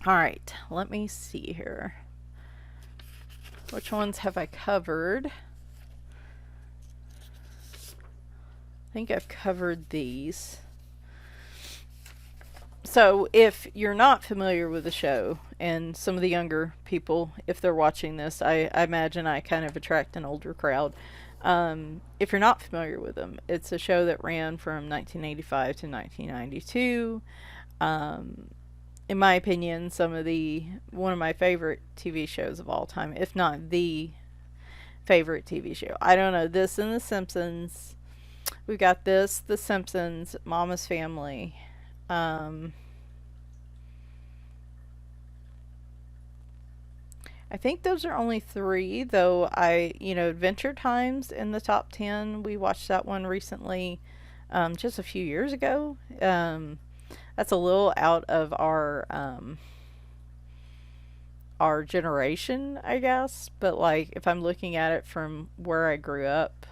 All right, let me see here. Which ones have I covered? I think I've covered these. So if you're not familiar with the show, and some of the younger people, if they're watching this, I imagine I kind of attract an older crowd. If you're not familiar with them, it's a show that ran from 1985 to 1992. Um, in my opinion, one of my favorite TV shows of all time, if not the favorite TV show. I don't know, this and The Simpsons. We've got this, The Simpsons, Mama's Family. Um, I think those are only three, though Adventure Time's in the top 10. We watched that one recently, just a few years ago. That's a little out of our generation, I guess. But like, if I'm looking at it from where I grew up,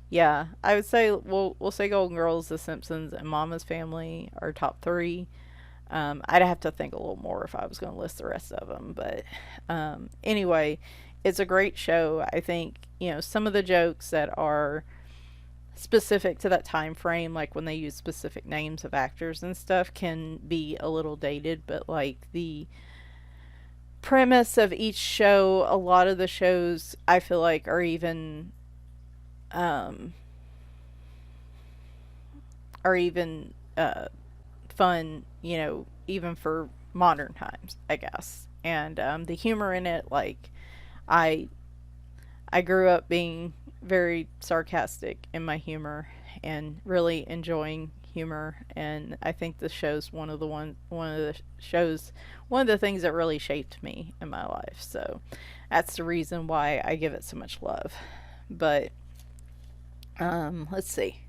yeah, I would say we'll say Golden Girls, The Simpsons, and Mama's Family are top three. I'd have to think a little more if I was going to list the rest of them. But anyway, it's a great show. I think, some of the jokes that are specific to that time frame, like when they use specific names of actors and stuff, can be a little dated. But like the premise of each show, a lot of the shows I feel like um, are even fun, even for modern times, I guess. And the humor in it, like I I grew up being very sarcastic in my humor and really enjoying humor, and I think the show's one of the things that really shaped me in my life. So that's the reason why I give it so much love. But let's see.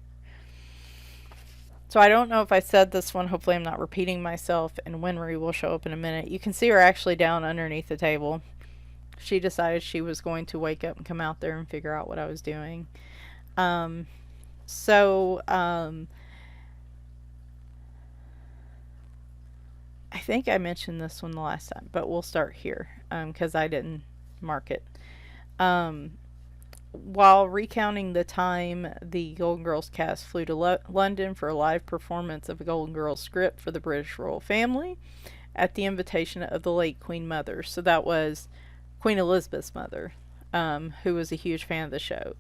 So I don't know if I said this one. Hopefully, I'm not repeating myself. And Winry will show up in a minute. You can see her actually down underneath the table. She decided she was going to wake up and come out there and figure out what I was doing. Um, so I think I mentioned this one the last time, but we'll start here because I didn't mark it. Um, while recounting the time the Golden Girls cast flew to London for a live performance of a Golden Girls script for the British royal family at the invitation of the late Queen Mother. So that was Queen Elizabeth's mother, who was a huge fan of the show.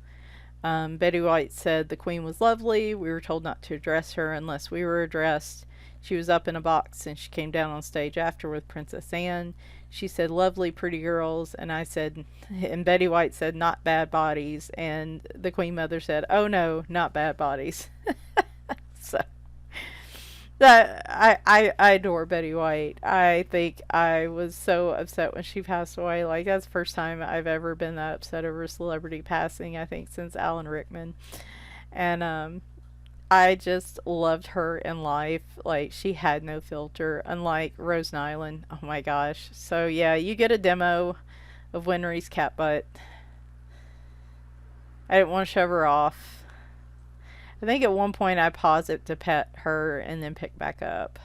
Betty White said the Queen was lovely. We were told not to address her unless we were addressed. She was up in a box and she came down on stage after with Princess Anne. She said, lovely, pretty girls. And Betty White said, not bad bodies. And the Queen Mother said, oh no, not bad bodies. So I adore Betty White. I think I was so upset when she passed away. Like, that's the first time I've ever been that upset over a celebrity passing, I think, since Alan Rickman. And I just loved her in life. Like, she had no filter, unlike Rose Nyland. Oh my gosh. So yeah, you get a demo of Winry's cat butt. I didn't want to shove her off. I think at one point I paused it to pet her and then pick back up.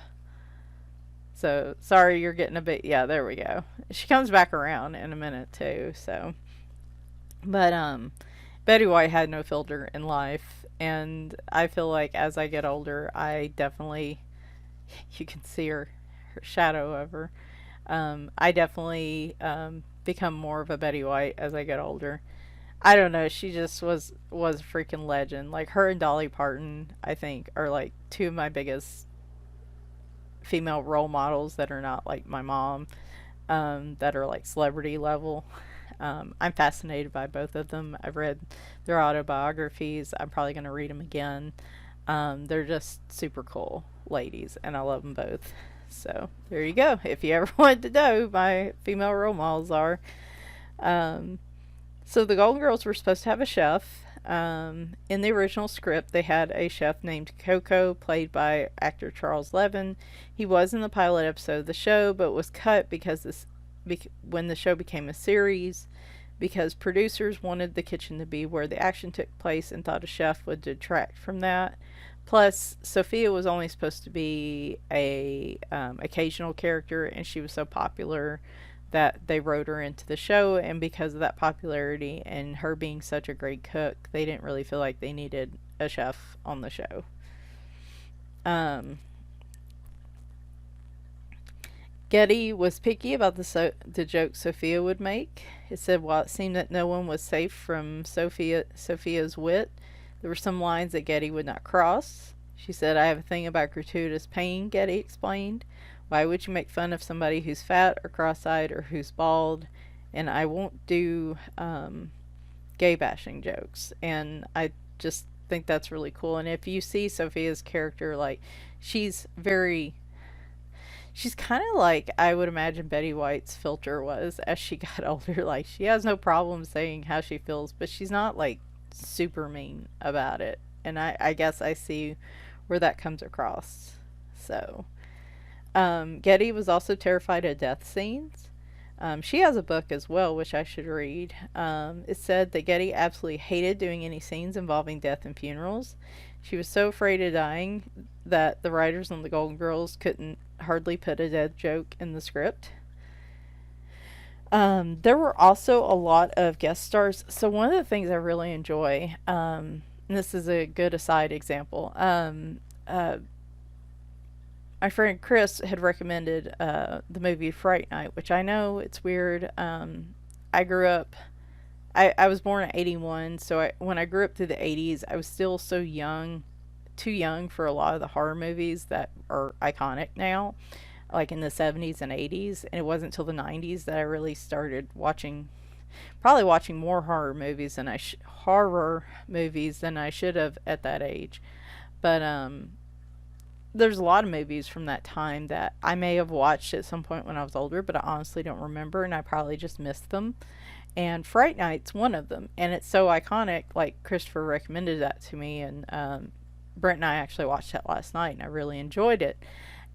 So sorry, you're getting a bit. Yeah, there we go. She comes back around in a minute too. So, but Betty White had no filter in life, and I feel like as I get older, I definitely you can see her shadow of her. I definitely become more of a Betty White as I get older. I don't know. She just was a freaking legend. Like, her and Dolly Parton, I think, are like two of my biggest female role models that are not like my mom, that are like celebrity level. I'm fascinated by both of them. I've read their autobiographies. I'm probably going to read them again. They're just super cool ladies, and I love them both. So there you go. If you ever wanted to know, my female role models are. Um, so the Golden Girls were supposed to have a chef. In the original script, they had a chef named Coco, played by actor Charles Levin. He was in the pilot episode of the show, but was cut when the show became a series, because producers wanted the kitchen to be where the action took place and thought a chef would detract from that. Plus, Sophia was only supposed to be a occasional character, and she was so popular that they wrote her into the show, and because of that popularity and her being such a great cook, they didn't really feel like they needed a chef on the show. Um, Getty was picky about the joke Sophia would make. It said while it seemed that no one was safe from Sophia's wit, there were some lines that Getty would not cross. She said, "I have a thing about gratuitous pain," Getty explained. "Why would you make fun of somebody who's fat or cross-eyed or who's bald? And I won't do gay bashing jokes." And I just think that's really cool. And if you see Sophia's character, like, she's very she's kind of like I would imagine Betty White's filter was as she got older. Like, she has no problem saying how she feels, but she's not like super mean about it. And I guess I see where that comes across. So, Getty was also terrified of death scenes. She has a book as well, which I should read. It said that Getty absolutely hated doing any scenes involving death and funerals. She was so afraid of dying that the writers on the Golden Girls couldn't hardly put a dead joke in the script. There were also a lot of guest stars. So one of the things I really enjoy, and this is a good aside example, my friend Chris had recommended the movie Fright Night, which I know it's weird. I grew up, I was born in 81, so when I grew up through the 80s, I was still so young, too young for a lot of the horror movies that are iconic now, like in the 70s and 80s. And it wasn't until the 90s that I really started probably watching more horror movies than I should have at that age. But there's a lot of movies from that time that I may have watched at some point when I was older, but I honestly don't remember, and I probably just missed them. And Fright Night's one of them, and it's so iconic. Like, Christopher recommended that to me, and Brent and I actually watched that last night, and I really enjoyed it.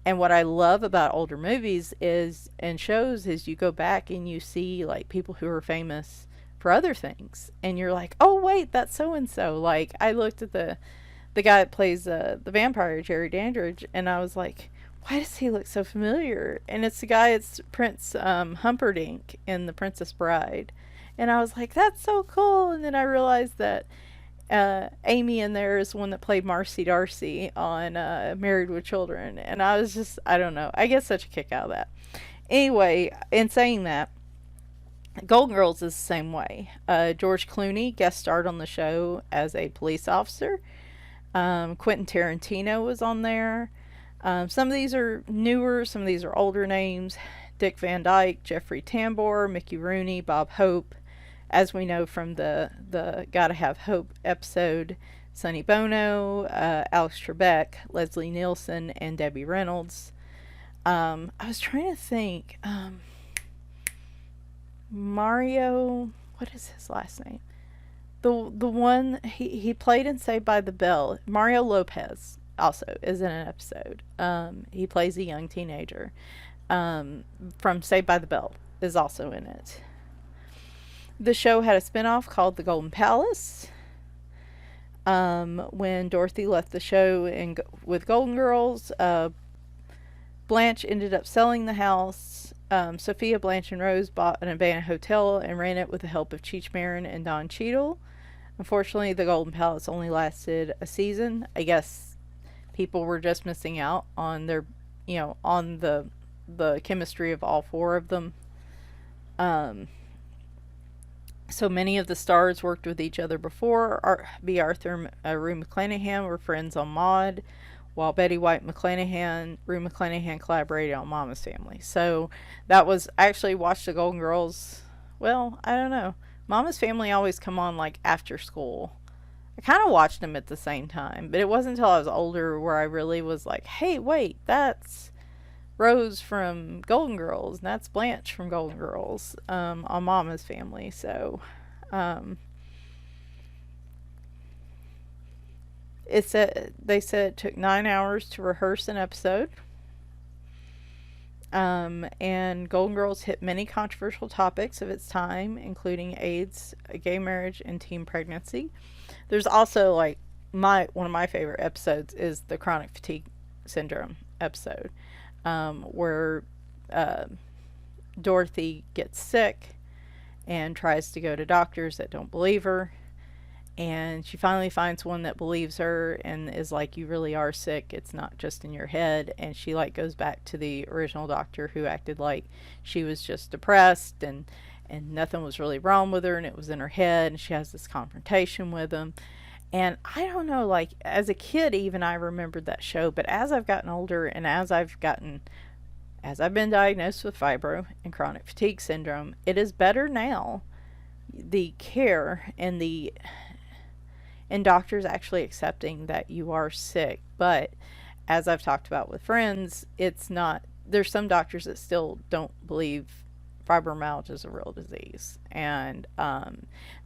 And what I love about older movies is and shows is you go back and you see like people who are famous for other things, and you're like, oh wait, that's so and so. Like, I looked at the guy that plays the vampire, Jerry Dandridge, and I was like, why does he look so familiar? And it's the guy, it's Prince Humperdinck in The Princess Bride. And I was like, that's so cool. And then I realized that Amy in there is one that played Marcy Darcy on Married with Children. And I was just, I don't know, I get such a kick out of that. Anyway, in saying that, Golden Girls is the same way. George Clooney guest starred on the show as a police officer. Quentin Tarantino was on there. Some of these are newer, some of these are older names. Dick Van Dyke, Jeffrey Tambor, Mickey Rooney, Bob Hope, as we know from the Gotta Have Hope episode, Sonny Bono, Alex Trebek, Leslie Nielsen, and Debbie Reynolds. I was trying to think. Mario, what is his last name? The one he played in Saved by the Bell. Mario Lopez also is in an episode. He plays a young teenager. From Saved by the Bell is also in it. The show had a spinoff called The Golden Palace. When Dorothy left the show with Golden Girls, Blanche ended up selling the house. Sophia, Blanche, and Rose bought an abandoned hotel and ran it with the help of Cheech Marin and Don Cheadle. Unfortunately, the Golden Palace only lasted a season. I guess people were just missing out on on the chemistry of all four of them. So many of the stars worked with each other before. B. Arthur and Rue McClanahan were friends on Maude, while Betty White and Rue McClanahan collaborated on Mama's Family. So that was, I actually watched the Golden Girls, well, I don't know. Mama's Family always come on like after school. I kind of watched them at the same time, but it wasn't until I was older where I really was like, hey, wait, that's Rose from Golden Girls, and that's Blanche from Golden Girls on Mama's Family. So they said it took 9 hours to rehearse an episode. And Golden Girls hit many controversial topics of its time, including AIDS, gay marriage, and teen pregnancy. There's also like one of my favorite episodes is the chronic fatigue syndrome episode, where Dorothy gets sick and tries to go to doctors that don't believe her. And she finally finds one that believes her and is like, you really are sick, it's not just in your head. And she like goes back to the original doctor who acted like she was just depressed and nothing was really wrong with her and it was in her head. And she has this confrontation with him. And I don't know, like as a kid even I remembered that show, but as I've gotten older and as I've been diagnosed with fibro and chronic fatigue syndrome, it is better now, the care and doctors actually accepting that you are sick. But as I've talked about with friends, it's not, there's some doctors that still don't believe fibromyalgia is a real disease. And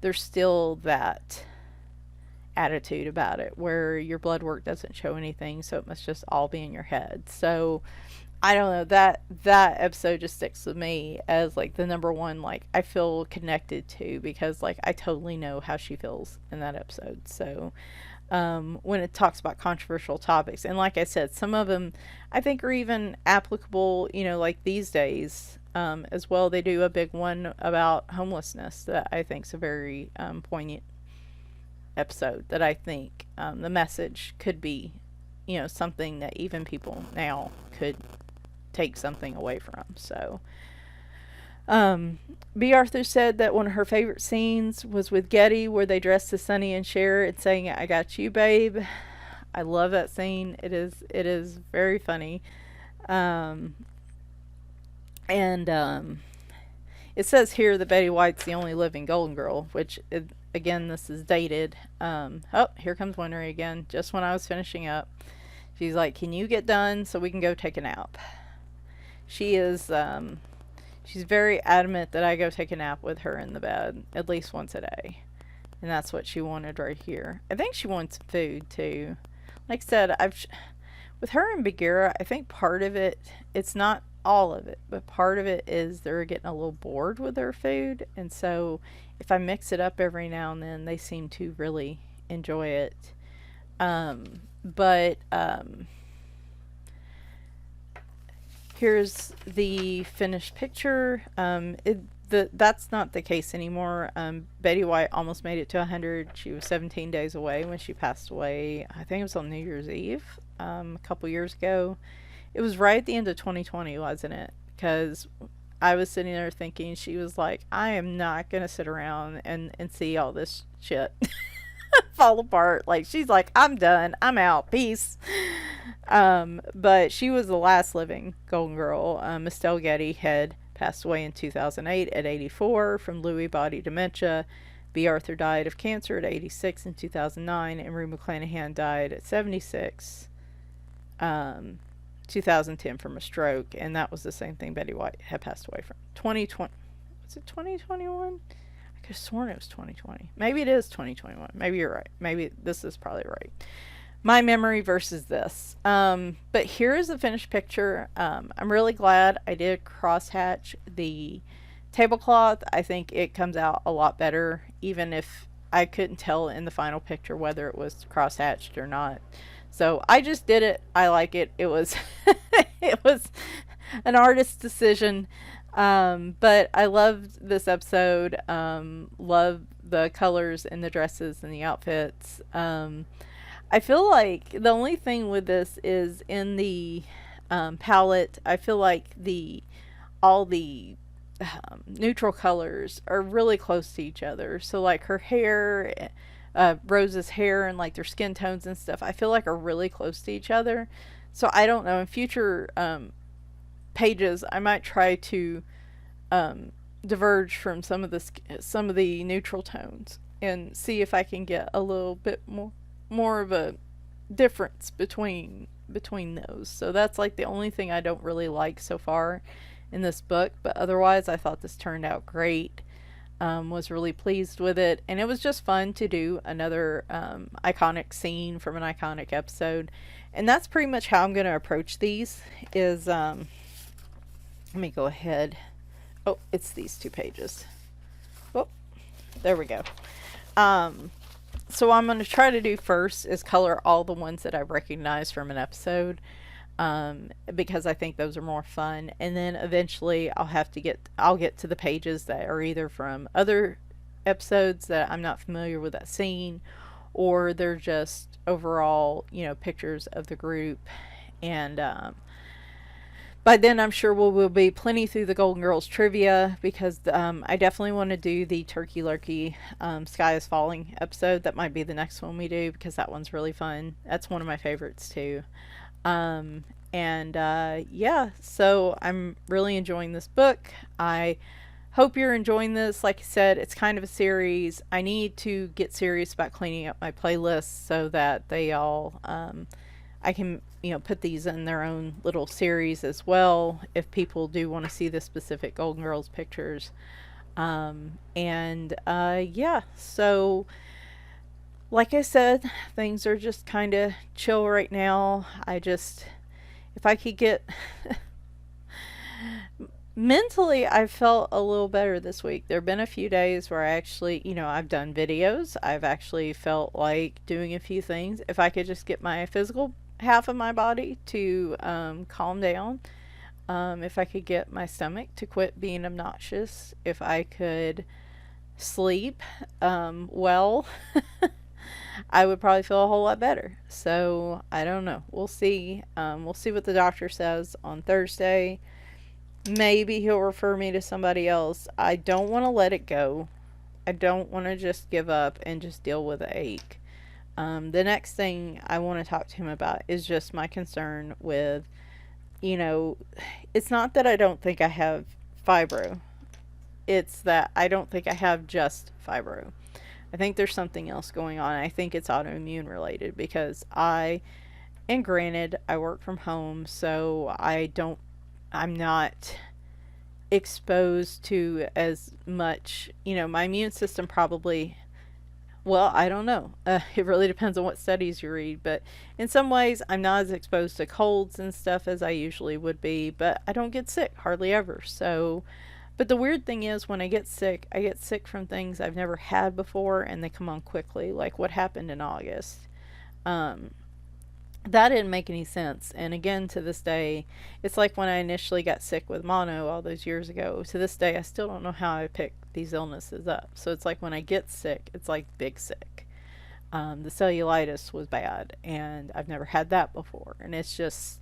there's still that attitude about it where your blood work doesn't show anything, so it must just all be in your head. So I don't know, that episode just sticks with me as like the number one, like I feel connected to, because like I totally know how she feels in that episode. So when it talks about controversial topics, and like I said, some of them I think are even applicable, like these days as well. They do a big one about homelessness that I think is a very poignant episode, that I think the message could be something that even people now could take something away from. So B. Arthur said that one of her favorite scenes was with Getty, where they dressed as Sonny and Cher and saying, "I got you, babe." I love that scene. It is very funny. And it says here that Betty White's the only living Golden Girl, which again, this is dated. Oh, here comes Winry again, just when I was finishing up. She's like, "Can you get done so we can go take a nap?" She is, she's very adamant that I go take a nap with her in the bed at least once a day. And that's what she wanted right here. I think she wants food too. Like I said, with her and Bagheera, I think part of it, it's not all of it, but part of it is they're getting a little bored with their food. And so if I mix it up every now and then, they seem to really enjoy it. But here's the finished picture. That's not the case anymore. Betty White almost made it to 100. She was 17 days away when she passed away. I think it was on New Year's Eve a couple years ago. It was right at the end of 2020, wasn't it? Because I was sitting there thinking, she was like, I am not going to sit around and see all this shit fall apart. Like, she's like, I'm done. I'm out. Peace. But she was the last living Golden Girl. Estelle Getty had passed away in 2008 at 84 from Lewy body dementia. B. Arthur died of cancer at 86 in 2009, and Rue McClanahan died at 76, 2010 from a stroke, and that was the same thing Betty White had passed away from. 2020, was it 2021? I could have sworn it was 2020. Maybe it is 2021. Maybe you're right. Maybe this is probably right. My memory versus this. But here is the finished picture. I'm really glad I did crosshatch the tablecloth. I think it comes out a lot better, even if I couldn't tell in the final picture whether it was crosshatched or not. So I just did it. I like it. It was it was an artist's decision. But I loved this episode. Love the colors and the dresses and the outfits. I feel like the only thing with this is in the palette, I feel like all the neutral colors are really close to each other. So like her hair, Rose's hair, and like their skin tones and stuff, I feel like are really close to each other. So I don't know, in future pages I might try to diverge from some of the neutral tones and see if I can get a little bit more of a difference between those. So that's like the only thing I don't really like so far in this book, but otherwise I thought this turned out great. Was really pleased with it, and it was just fun to do another iconic scene from an iconic episode. And that's pretty much how I'm going to approach these is let me go ahead. Oh, it's these 2 pages. Oh, there we go. So I'm going to try to do first is color all the ones that I recognize from an episode, because I think those are more fun. And then eventually I'll get to the pages that are either from other episodes that I'm not familiar with that scene, or they're just overall, pictures of the group. And by then, I'm sure we'll be plenty through the Golden Girls trivia, because I definitely want to do the Turkey Lurkey Sky is Falling episode. That might be the next one we do, because that one's really fun. That's one of my favorites too. Um, and yeah, so I'm really enjoying this book. I hope you're enjoying this. Like I said, it's kind of a series. I need to get serious about cleaning up my playlists so that they all, I can, put these in their own little series as well if people do want to see the specific Golden Girls pictures. And yeah, so like I said, things are just kind of chill right now. If I could get mentally, I felt a little better this week. There have been a few days where I actually, I've done videos. I've actually felt like doing a few things. If I could just get my physical half of my body to calm down, if I could get my stomach to quit being obnoxious, if I could sleep well, I would probably feel a whole lot better. So I don't know. We'll see. We'll see what the doctor says on Thursday. Maybe he'll refer me to somebody else. I don't want to let it go. I don't want to just give up and just deal with the ache. The next thing I want to talk to him about is just my concern with, it's not that I don't think I have fibro. It's that I don't think I have just fibro. I think there's something else going on. I think it's autoimmune related, because and granted, I work from home, so I'm not exposed to as much, my immune system probably, well, I don't know. It really depends on what studies you read, but in some ways, I'm not as exposed to colds and stuff as I usually would be, but I don't get sick hardly ever. So, but the weird thing is, when I get sick from things I've never had before, and they come on quickly, like what happened in August. Um, that didn't make any sense. And again, to this day, it's like when I initially got sick with mono all those years ago. To this day, I still don't know how I picked these illnesses up. So it's like when I get sick, it's like big sick. The cellulitis was bad, and I've never had that before. And it's just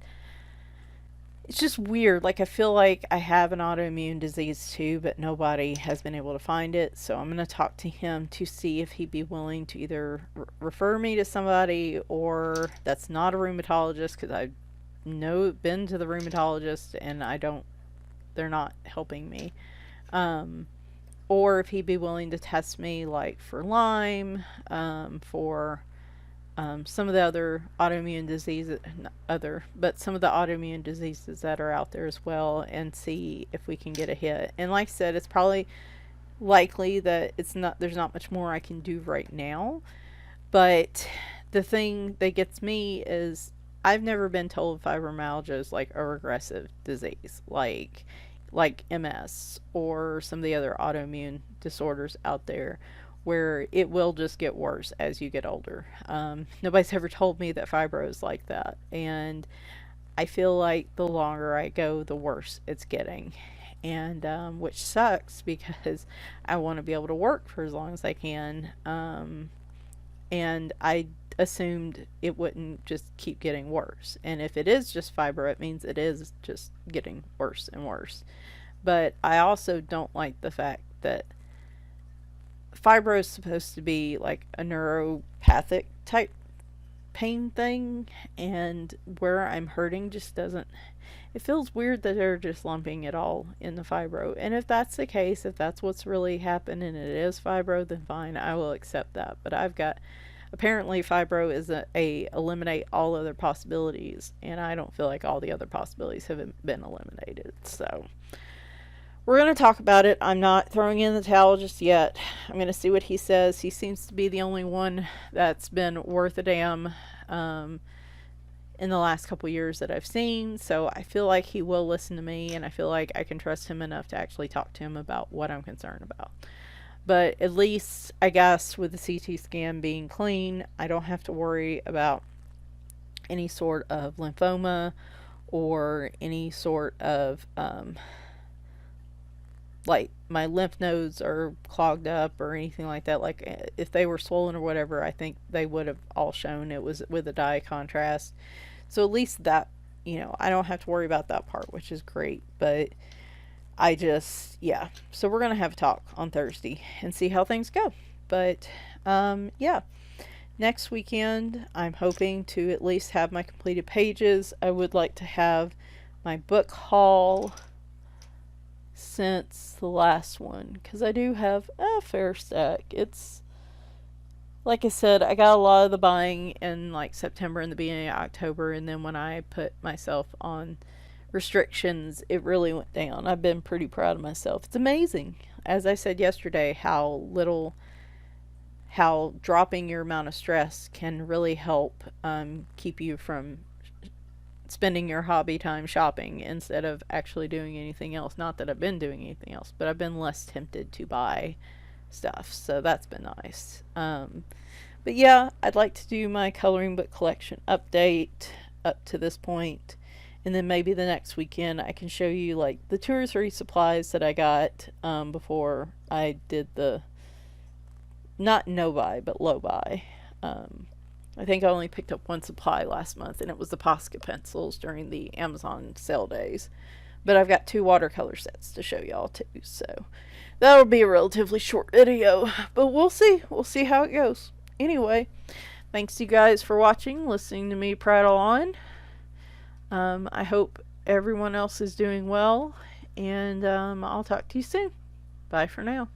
weird. Like, I feel like I have an autoimmune disease too, but nobody has been able to find it. So I'm going to talk to him to see if he'd be willing to either refer me to somebody, or that's not a rheumatologist, because I've been to the rheumatologist and they're not helping me. Or if he'd be willing to test me, like for Lyme, for some of the other autoimmune diseases, not other, but some of the autoimmune diseases that are out there as well, and see if we can get a hit. And like I said, it's probably likely that there's not much more I can do right now. But the thing that gets me is, I've never been told fibromyalgia is like a regressive disease, like MS or some of the other autoimmune disorders out there, where it will just get worse as you get older. Nobody's ever told me that fibro is like that. And I feel like the longer I go, the worse it's getting. And which sucks, because I want to be able to work for as long as I can. And I assumed it wouldn't just keep getting worse. And if it is just fibro, it means it is just getting worse and worse. But I also don't like the fact that fibro is supposed to be like a neuropathic type pain thing, and where I'm hurting just doesn't. It feels weird that they're just lumping it all in the fibro. And if that's the case, if that's what's really happening and it is fibro, then fine, I will accept that. But apparently fibro is a eliminate all other possibilities, and I don't feel like all the other possibilities have been eliminated. So we're going to talk about it. I'm not throwing in the towel just yet. I'm going to see what he says. He seems to be the only one that's been worth a damn in the last couple years that I've seen. So I feel like he will listen to me, and I feel like I can trust him enough to actually talk to him about what I'm concerned about. But at least, I guess, with the CT scan being clean, I don't have to worry about any sort of lymphoma or any sort of like my lymph nodes are clogged up or anything like that. Like if they were swollen or whatever, I think they would have all shown it was with a dye contrast. So at least that, I don't have to worry about that part, which is great. But I just, yeah. So we're going to have a talk on Thursday and see how things go. But, yeah. Next weekend, I'm hoping to at least have my completed pages. I would like to have my book haul since the last one, because I do have a fair stack. It's, like I said, I got a lot of the buying in like September and the beginning of October, and then when I put myself on restrictions, it really went down. I've been pretty proud of myself. It's amazing, as I said yesterday, how dropping your amount of stress can really help keep you from spending your hobby time shopping instead of actually doing anything else. Not that I've been doing anything else, but I've been less tempted to buy stuff, so that's been nice. But yeah, I'd like to do my coloring book collection update up to this point, and then maybe the next weekend I can show you like the 2 or 3 supplies that I got before I did the not no buy but low buy. I think I only picked up 1 supply last month, and it was the Posca pencils during the Amazon sale days. But I've got 2 watercolor sets to show y'all too, so that'll be a relatively short video, but we'll see. We'll see how it goes. Anyway, thanks you guys for watching, listening to me prattle on. I hope everyone else is doing well, and I'll talk to you soon. Bye for now.